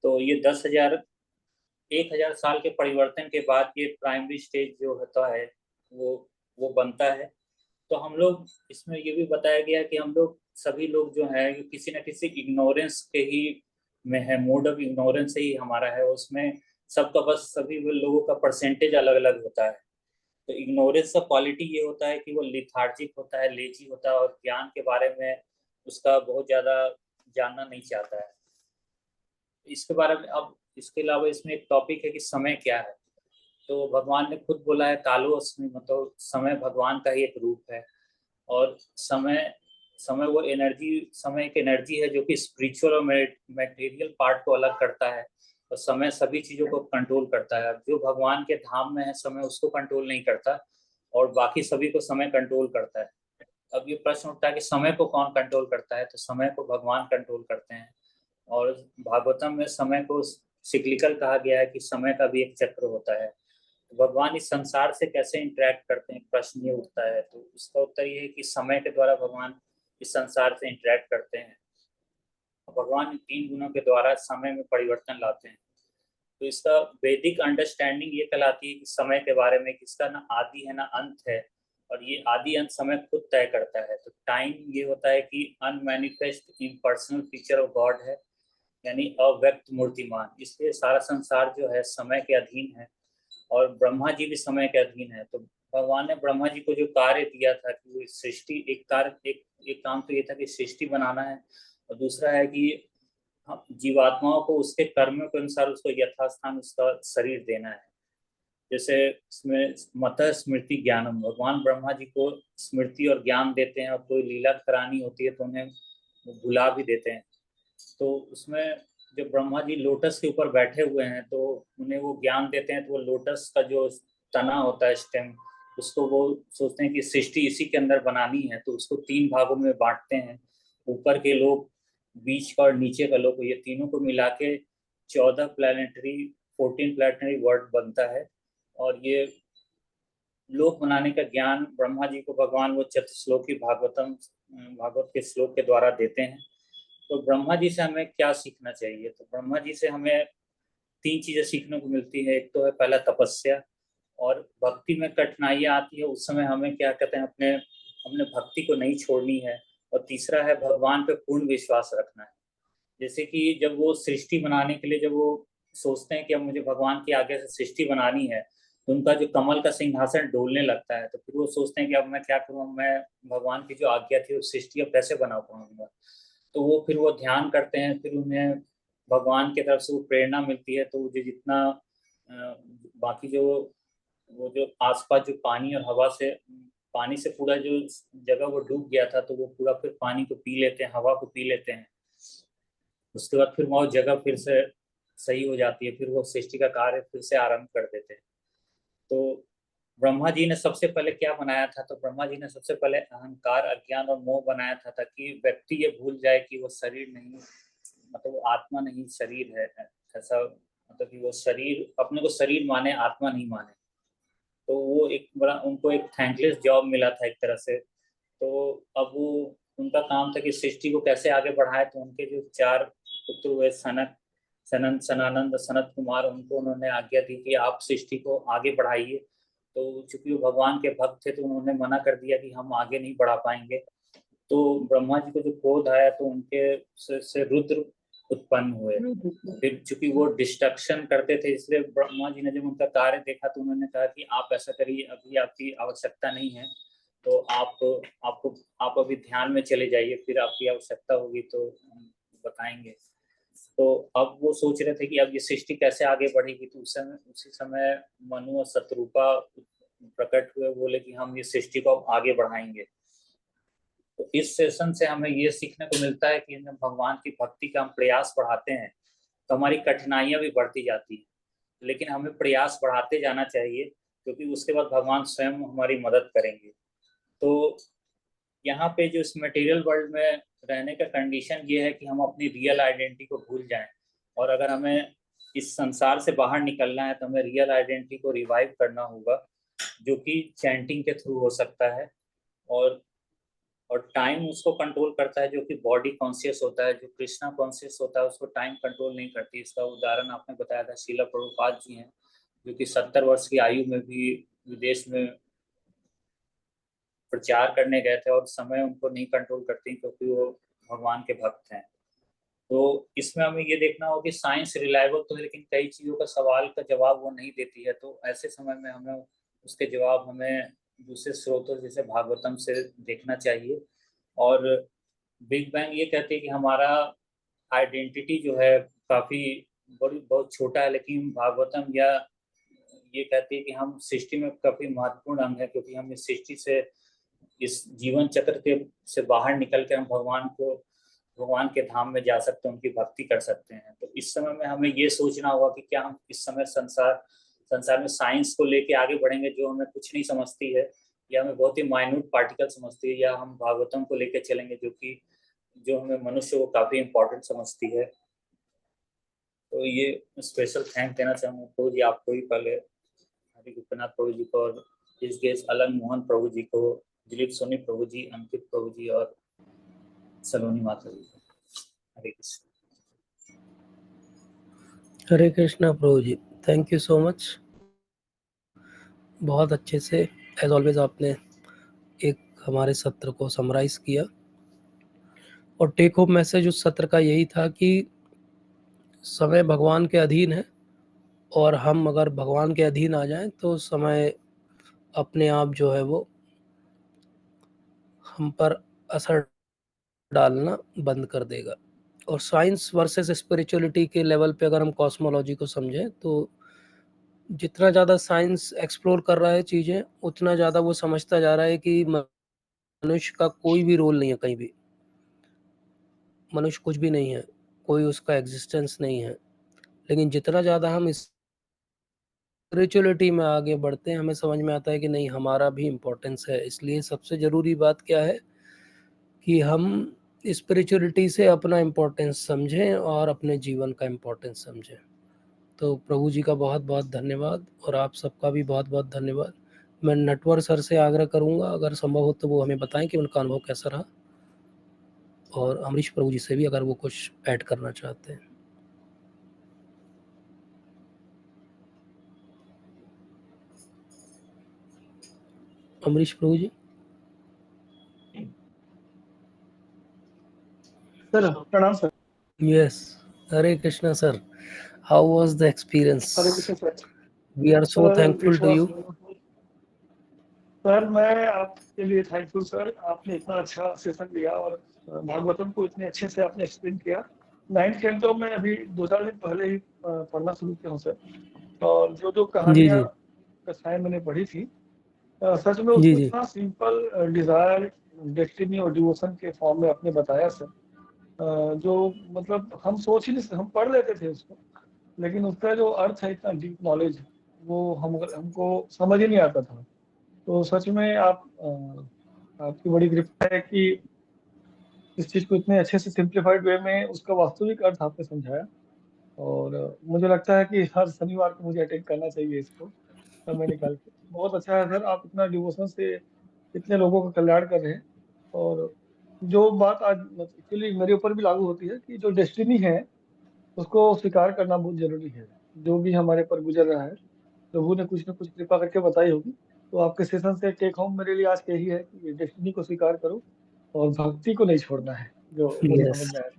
तो ये 10,000 साल के परिवर्तन के बाद ये प्राइमरी स्टेज जो होता है वो बनता है। तो हम लोग इसमें ये भी बताया गया है कि हम लोग सभी लोग जो है किसी न किसी इग्नोरेंस के ही में है, मोड ऑफ इग्नोरेंस से ही हमारा है। उसमें सबका बस सभी लोगों का परसेंटेज अलग अलग होता है। तो इग्नोरेंस का क्वालिटी ये होता है कि वो लिथार्जिक होता है, लेजी होता है, और ज्ञान के बारे में उसका बहुत ज़्यादा जानना नहीं चाहता है। इसके बारे में अब इसके अलावा इसमें एक टॉपिक है कि समय क्या है। तो भगवान ने खुद बोला है कालो अस्मि, मतलब समय भगवान का ही एक रूप है। और समय समय वो एनर्जी, समय एक एनर्जी है जो कि स्पिरिचुअल और मटेरियल पार्ट को अलग करता है, और समय सभी चीज़ों को कंट्रोल करता है। जो भगवान के धाम में है समय उसको कंट्रोल नहीं करता, और बाकी सभी को समय कंट्रोल करता है। अब ये प्रश्न उठता है कि समय को कौन कंट्रोल करता है, तो समय को भगवान कंट्रोल करते हैं। और भागवतम में समय को सिक्लिकल कहा गया है कि समय का भी एक चक्र होता है। तो भगवान इस संसार से कैसे इंटरेक्ट करते हैं, प्रश्न ये उठता है। तो उसका उत्तर ये है कि समय के द्वारा भगवान इस संसार से इंटरेक्ट करते हैं। भगवान इन 3 गुणों के द्वारा समय में परिवर्तन लाते हैं। तो इसका वैदिक अंडरस्टैंडिंग ये कहलाती है कि समय के बारे में किसका ना आदि है ना अंत है, और ये आदि अंत समय खुद तय करता है। तो टाइम ये होता है कि unmanifest impersonal feature of God है, यानी अव्यक्त मूर्तिमान। इसलिए सारा संसार जो है समय के अधीन है, और ब्रह्मा जी भी समय के अधीन है। तो भगवान ने ब्रह्मा जी को जो कार्य दिया था कि वो सृष्टि, एक काम तो ये था कि सृष्टि बनाना है, और दूसरा है कि जीवात्माओं को उसके कर्मों के अनुसार उसको यथास्थान उसका शरीर देना है। जैसे इसमें मतः स्मृति ज्ञानम, भगवान ब्रह्मा जी को स्मृति और ज्ञान देते हैं, और कोई लीला करानी होती है तो उन्हें भुला भी देते हैं। तो उसमें जब ब्रह्मा जी लोटस के ऊपर बैठे हुए हैं तो उन्हें वो ज्ञान देते हैं, तो वो लोटस का जो तना होता है, स्टेम, उसको वो सोचते हैं कि सृष्टि इसी के अंदर बनानी है। तो उसको 3 भागों में बांटते हैं, ऊपर के लोग, बीच का और नीचे का लोग, ये तीनों को मिला के 14 प्लैनेटरी वर्ल्ड बनता है। और ये लोक बनाने का ज्ञान ब्रह्मा जी को भगवान वो चतुश्लोकी भागवत के श्लोक के द्वारा देते हैं। तो ब्रह्मा जी से हमें क्या सीखना चाहिए, तो ब्रह्मा जी से हमें 3 चीजें सीखने को मिलती है। एक तो है पहला तपस्या, और भक्ति में कठिनाइयाँ आती है उस समय हमें क्या कहते हैं, अपने भक्ति को नहीं छोड़नी है, और तीसरा है भगवान पे पूर्ण विश्वास रखना है। जैसे कि जब वो सृष्टि बनाने के लिए जब वो सोचते हैं कि अब मुझे भगवान के आगे से सृष्टि बनानी है, तो उनका जो कमल का सिंहासन डोलने लगता है, तो फिर वो सोचते हैं कि अब मैं क्या करूँ, मैं भगवान की जो आज्ञा थी उस सृष्टि अब कैसे बना पाऊंगा। तो वो फिर वो ध्यान करते हैं, फिर उन्हें भगवान की तरफ से वो प्रेरणा मिलती है। तो वो जो जितना बाकी जो वो जो आसपास जो पानी और हवा से पानी से पूरा जो जगह वो डूब गया था, तो वो पूरा फिर पानी को पी लेते हैं, हवा को पी लेते हैं। उसके बाद फिर वो जगह फिर से सही हो जाती है, फिर वो सृष्टि का कार्य फिर से आरंभ कर देते हैं। तो ब्रह्मा जी ने सबसे पहले क्या बनाया था, तो ब्रह्मा जी ने सबसे पहले अहंकार, अज्ञान और मोह बनाया था, ताकि व्यक्ति ये भूल जाए कि वो शरीर नहीं, मतलब वो आत्मा नहीं शरीर है। ऐसा मतलब कि वो शरीर अपने को शरीर माने, आत्मा नहीं माने। तो वो एक बड़ा उनको एक थैंकलेस जॉब मिला था एक तरह से। तो अब वो उनका काम था कि सृष्टि को कैसे आगे बढ़ाए। तो उनके जो 4 पुत्र हुए, सनानंद, सनत कुमार, उनको उन्होंने आज्ञा दी कि आप सृष्टि को आगे बढ़ाइए। तो चूंकि वो भगवान के भक्त थे, तो उन्होंने मना कर दिया कि हम आगे नहीं बढ़ा पाएंगे। तो ब्रह्मा जी को जो क्रोध आया, तो उनके से रुद्र उत्पन्न हुए। फिर चूंकि वो डिस्ट्रक्शन करते थे, इसलिए ब्रह्मा जी ने जब उनका कार्य देखा, तो उन्होंने कहा कि आप ऐसा करिए, अभी आपकी आवश्यकता नहीं है, तो आप अभी ध्यान में चले जाइए, फिर आपकी आवश्यकता होगी तो हम बताएंगे। तो अब वो सोच रहे थे कि अब ये सृष्टि कैसे आगे बढ़ेगी। तो उसी समय मनु और शत्रुपा प्रकट हुए, बोले कि हम ये सृष्टि को अब आगे बढ़ाएंगे। तो इस सेशन से हमें ये सीखने को मिलता है कि जब भगवान की भक्ति का हम प्रयास बढ़ाते हैं, तो हमारी कठिनाइयां भी बढ़ती जाती हैं, लेकिन हमें प्रयास बढ़ाते जाना चाहिए, क्योंकि उसके बाद भगवान स्वयं हमारी मदद करेंगे। तो यहाँ पे जो इस मटेरियल वर्ल्ड में रहने का कंडीशन ये है कि हम अपनी रियल आइडेंटिटी को भूल जाएं। और अगर हमें इस संसार से बाहर निकलना है, तो हमें रियल आइडेंटिटी को रिवाइव करना होगा, जो कि चैंटिंग के थ्रू हो सकता है। और टाइम उसको कंट्रोल करता है जो कि बॉडी कॉन्शियस होता है। जो कृष्णा कॉन्शियस होता है उसको टाइम कंट्रोल नहीं करती। इसका उदाहरण आपने बताया था, शीला प्रभुपाद जी हैं, जो कि 70 वर्ष की आयु में भी विदेश में प्रचार करने गए थे, और समय उनको नहीं कंट्रोल करती, क्योंकि वो भगवान के भक्त हैं। तो इसमें हमें ये देखना होगा कि साइंस रिलायबल तो है, लेकिन कई चीज़ों का सवाल का जवाब वो नहीं देती है। तो ऐसे समय में हमें उसके जवाब हमें दूसरे स्रोतों जैसे भागवतम से देखना चाहिए। और बिग बैंग ये कहती है कि हमारा आइडेंटिटी जो है काफ़ी बड़ी बहुत छोटा है, लेकिन भागवतम या ये कहती है कि हम सृष्टि में काफ़ी महत्वपूर्ण अंग है, क्योंकि हम इस सृष्टि से, इस जीवन चक्र के से बाहर निकल के हम भगवान के धाम में जा सकते हैं, उनकी भक्ति कर सकते हैं। तो इस समय में हमें ये सोचना होगा कि क्या हम इस समय संसार में साइंस को लेके आगे बढ़ेंगे, जो हमें कुछ नहीं समझती है, या हमें बहुत ही माइन्यूट पार्टिकल समझती है, या हम भागवतम को लेके चलेंगे, जो हमें मनुष्य को काफ़ी इम्पोर्टेंट समझती है। तो ये स्पेशल थैंक देना चाहूँगा प्रभु जी आपको ही, पहले हरि गोपीनाथ प्रभु जी को, और इस गेस्ट अलग मोहन प्रभु जी को, दिलीप सोनी प्रभु जी, अंकित प्रभु जी, और सलोनी माता जी को। हरे कृष्ण। हरे कृष्णा प्रभु ji, thank you so much. बहुत अच्छे से एज ऑलवेज आपने एक हमारे सत्र को समराइज किया, और टेक होम मैसेज उस सत्र का यही था कि समय भगवान के अधीन है, और हम अगर भगवान के अधीन आ जाएं तो समय अपने आप जो है वो हम पर असर डालना बंद कर देगा। और साइंस वर्सेस स्पिरिचुअलिटी के लेवल पे अगर हम कॉस्मोलॉजी को समझें, तो जितना ज़्यादा साइंस एक्सप्लोर कर रहा है चीज़ें, उतना ज़्यादा वो समझता जा रहा है कि मनुष्य का कोई भी रोल नहीं है कहीं भी। मनुष्य कुछ भी नहीं है, कोई उसका एग्जिस्टेंस नहीं है। लेकिन जितना ज़्यादा हम स्पिरिचुअलिटी में आगे बढ़ते हैं, हमें समझ में आता है कि नहीं, हमारा भी इम्पोर्टेंस है। इसलिए सबसे ज़रूरी बात क्या है कि हम स्पिरिचुअलिटी से अपना इम्पोर्टेंस समझें और अपने जीवन का इम्पोर्टेंस समझें। तो प्रभु जी का बहुत बहुत धन्यवाद, और आप सबका भी बहुत बहुत धन्यवाद। मैं नटवर सर से आग्रह करूंगा, अगर संभव हो तो वो हमें बताएं कि उनका अनुभव कैसा रहा, और अमरीश प्रभु जी से भी अगर वो कुछ ऐड करना चाहते हैं। अमरीश प्रभु जी। सर प्रणाम sir. Yes, Hare Krishna sir. How was the experience? Hare Krishna sir. We are so thankful to you. Sir मैं आपके लिए थैंकफुल सर, आपने इतना अच्छा सेशन लिया और भागवतम को इतने अच्छे से आपने एक्सप्लेन किया। 9th कैंटो में अभी 2-4 दिन पहले ही पढ़ना शुरू किया हूँ सर, और जो जो कहानियाँ कथाएं मैंने पढ़ी थी, सच में उसको इतना सिंपल डिजायर, डेस्टिनी और डिवोशन के फॉर्म में आपने बताया सर, जो मतलब हम सोच ही नहीं, हम पढ़ लेते थे उसको, लेकिन उसका जो अर्थ है, इतना डीप नॉलेज, वो हमको समझ ही नहीं आता था। तो सच में आपकी बड़ी कृपा है कि इस चीज़ को इतने अच्छे से सिंप्लीफाइड वे में उसका वास्तविक अर्थ आपने समझाया। और मुझे लगता है कि हर शनिवार को मुझे अटेंड करना चाहिए इसको, समय निकाल के। बहुत अच्छा है सर, आप इतना डिवोशन से इतने लोगों का कल्याण कर रहे हैं। और जो बात आज एक्चुअली मेरे ऊपर भी लागू होती है कि जो डेस्टिनी है उसको स्वीकार करना बहुत जरूरी है। जो भी हमारे पर गुजर रहा है, प्रभु ने कुछ न कुछ कृपा करके बताई होगी। तो आपके सेशन से टेक होम मेरे लिए आज के यही है कि डेस्टिनी को स्वीकार करो और भक्ति को नहीं छोड़ना है, जो मुझे समझ में आया।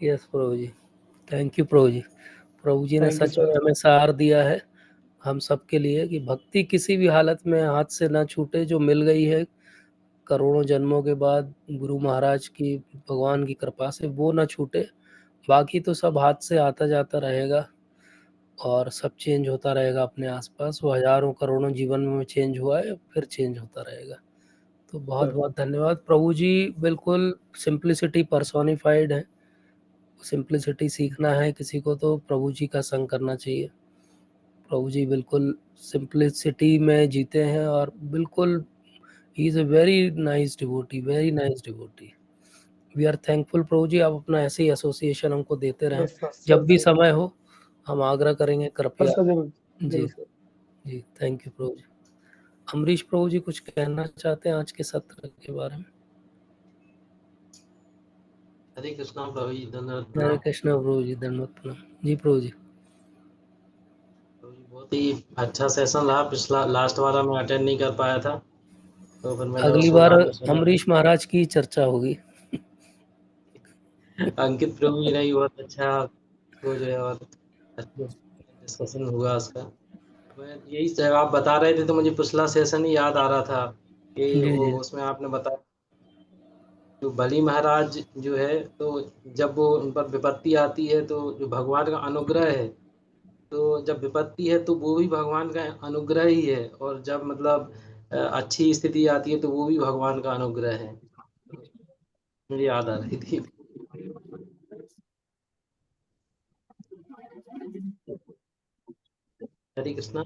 Yes Prabhu ji, thank you Prabhu ji. Prabhu ji ने Thank you, सच में sir. हमें सहार दिया है हम सब के लिए कि भक्ति किसी भी हालत में हाथ से ना छूटे, जो मिल गई है करोड़ों जन्मों के बाद गुरु महाराज की, भगवान की कृपा से, वो ना छूटे। बाकी तो सब हाथ से आता जाता रहेगा और सब चेंज होता रहेगा अपने आसपास। वो हजारों करोड़ों जीवन में चेंज हुआ है, फिर चेंज होता रहेगा। तो बहुत बहुत धन्यवाद प्रभु जी। बिल्कुल सिंप्लिसिटी पर्सोनिफाइड है। सिंप्लिसिटी सीखना है किसी को तो प्रभु जी का संग करना चाहिए। प्रभु जी बिल्कुल सिंप्लिसिटी में जीते हैं और बिल्कुल he is a very nice devotee, very nice devotee. We are thankful Prabhu ji, आप अपना ऐसे ही एसोसिएशन हमको देते रहें। जब भी समय हो हम आग्रह करेंगे कृपया। जी जी, थैंक यू प्रभु जी। अमरीश प्रभु जी कुछ कहना चाहते हैं आज के सत्र के बारे में? हरे कृष्णा प्रभु जी, धन्यवाद। हरे कृष्णा प्रभु जी, धन्यवाद प्रणाम। जी प्रभु जी। बहुत ही अच्छा सेशन रहा। पिछला लास्ट वाला मैं अटेंड नहीं कर पाया था, तो फिर मैंने अगली बार अमरीश महाराज की चर्चा होगी। अंकित प्रभु जी ने भी बहुत अच्छा वो जो है और अच्छा डिस्कशन हुआ उसका। मैं यही सब आप बता रहे थे तो मुझे पिछला सेशन ही याद आ रहा था कि वो उसमें आपने बताया जो बलि महाराज जो है, तो जब वो उन पर विपत्ति आती है तो जो भगवान का अनुग्रह है, तो जब विपत्ति है तो वो भी भगवान का अनुग्रह ही है, और जब मतलब अच्छी स्थिति आती है तो वो भी भगवान का अनुग्रह है। तो मुझे याद आ रही थी। हरे कृष्णा।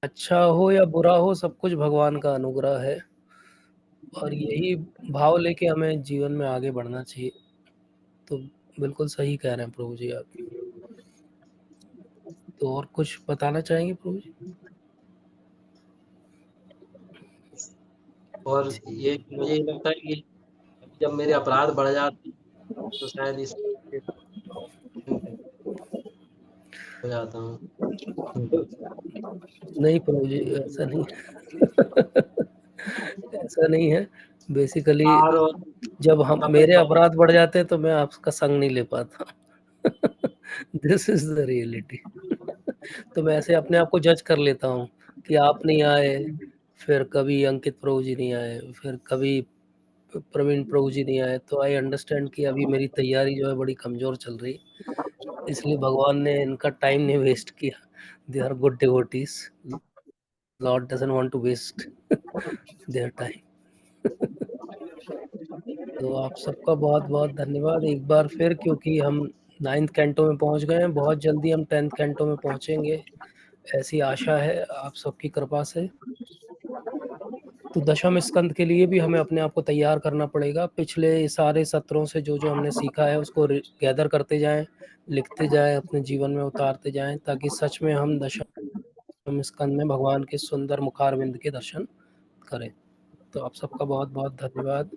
अच्छा हो या बुरा हो, सब कुछ भगवान का अनुग्रह है और यही भाव लेके हमें जीवन में आगे बढ़ना चाहिए। तो बिल्कुल सही कह रहे हैं प्रभु जी आप। तो और कुछ बताना चाहेंगे प्रभु जी? और ये मुझे लगता है कि जब मेरे अपराध बढ़ जाते हैं तो शायद इस हो जाता हूँ। नहीं प्रभु जी, ऐसा नहीं ऐसा नहीं है। बेसिकली जब हम मेरे अपराध बढ़ जाते हैं तो मैं आपका संग नहीं ले पाता। This is the reality. तो मैं ऐसे अपने आप को जज कर लेता हूँ कि आप नहीं आए, फिर कभी अंकित प्रभु जी नहीं आए, फिर कभी प्रवीण प्रभु जी नहीं आए, तो आई अंडरस्टैंड कि अभी मेरी तैयारी जो है बड़ी कमजोर चल रही, इसलिए भगवान ने इनका टाइम नहीं वेस्ट किया। They are good devotees, lord doesn't want to waste their time. तो आप सबका बहुत बहुत धन्यवाद एक बार फिर, क्योंकि हम 9th कैंटो में पहुंच गए हैं। बहुत जल्दी हम 10th कैंटो में पहुंचेंगे, ऐसी आशा है आप सबकी कृपा से। तो दशम स्कंद के लिए भी हमें अपने आप को तैयार करना पड़ेगा। पिछले सारे सत्रों से जो जो हमने सीखा है उसको गैदर करते जाएं, लिखते जाएं, अपने जीवन में उतारते जाएं, ताकि सच में हम दशम स्कंद में भगवान के सुंदर मुखारविंद के दर्शन करें। तो आप सबका बहुत बहुत धन्यवाद।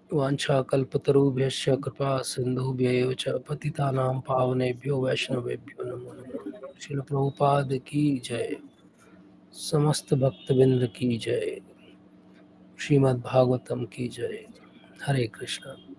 वांछा कल्पतरुभ्यश्च कृपा सिंधुभ्यैव च पतितानां पावनेभ्यो वैष्णवेभ्यो नमो नमः। श्रील प्रभुपाद की जय, समस्त भक्तबिंद की जय। श्रीमद् भागवतम की जय। हरे कृष्णा।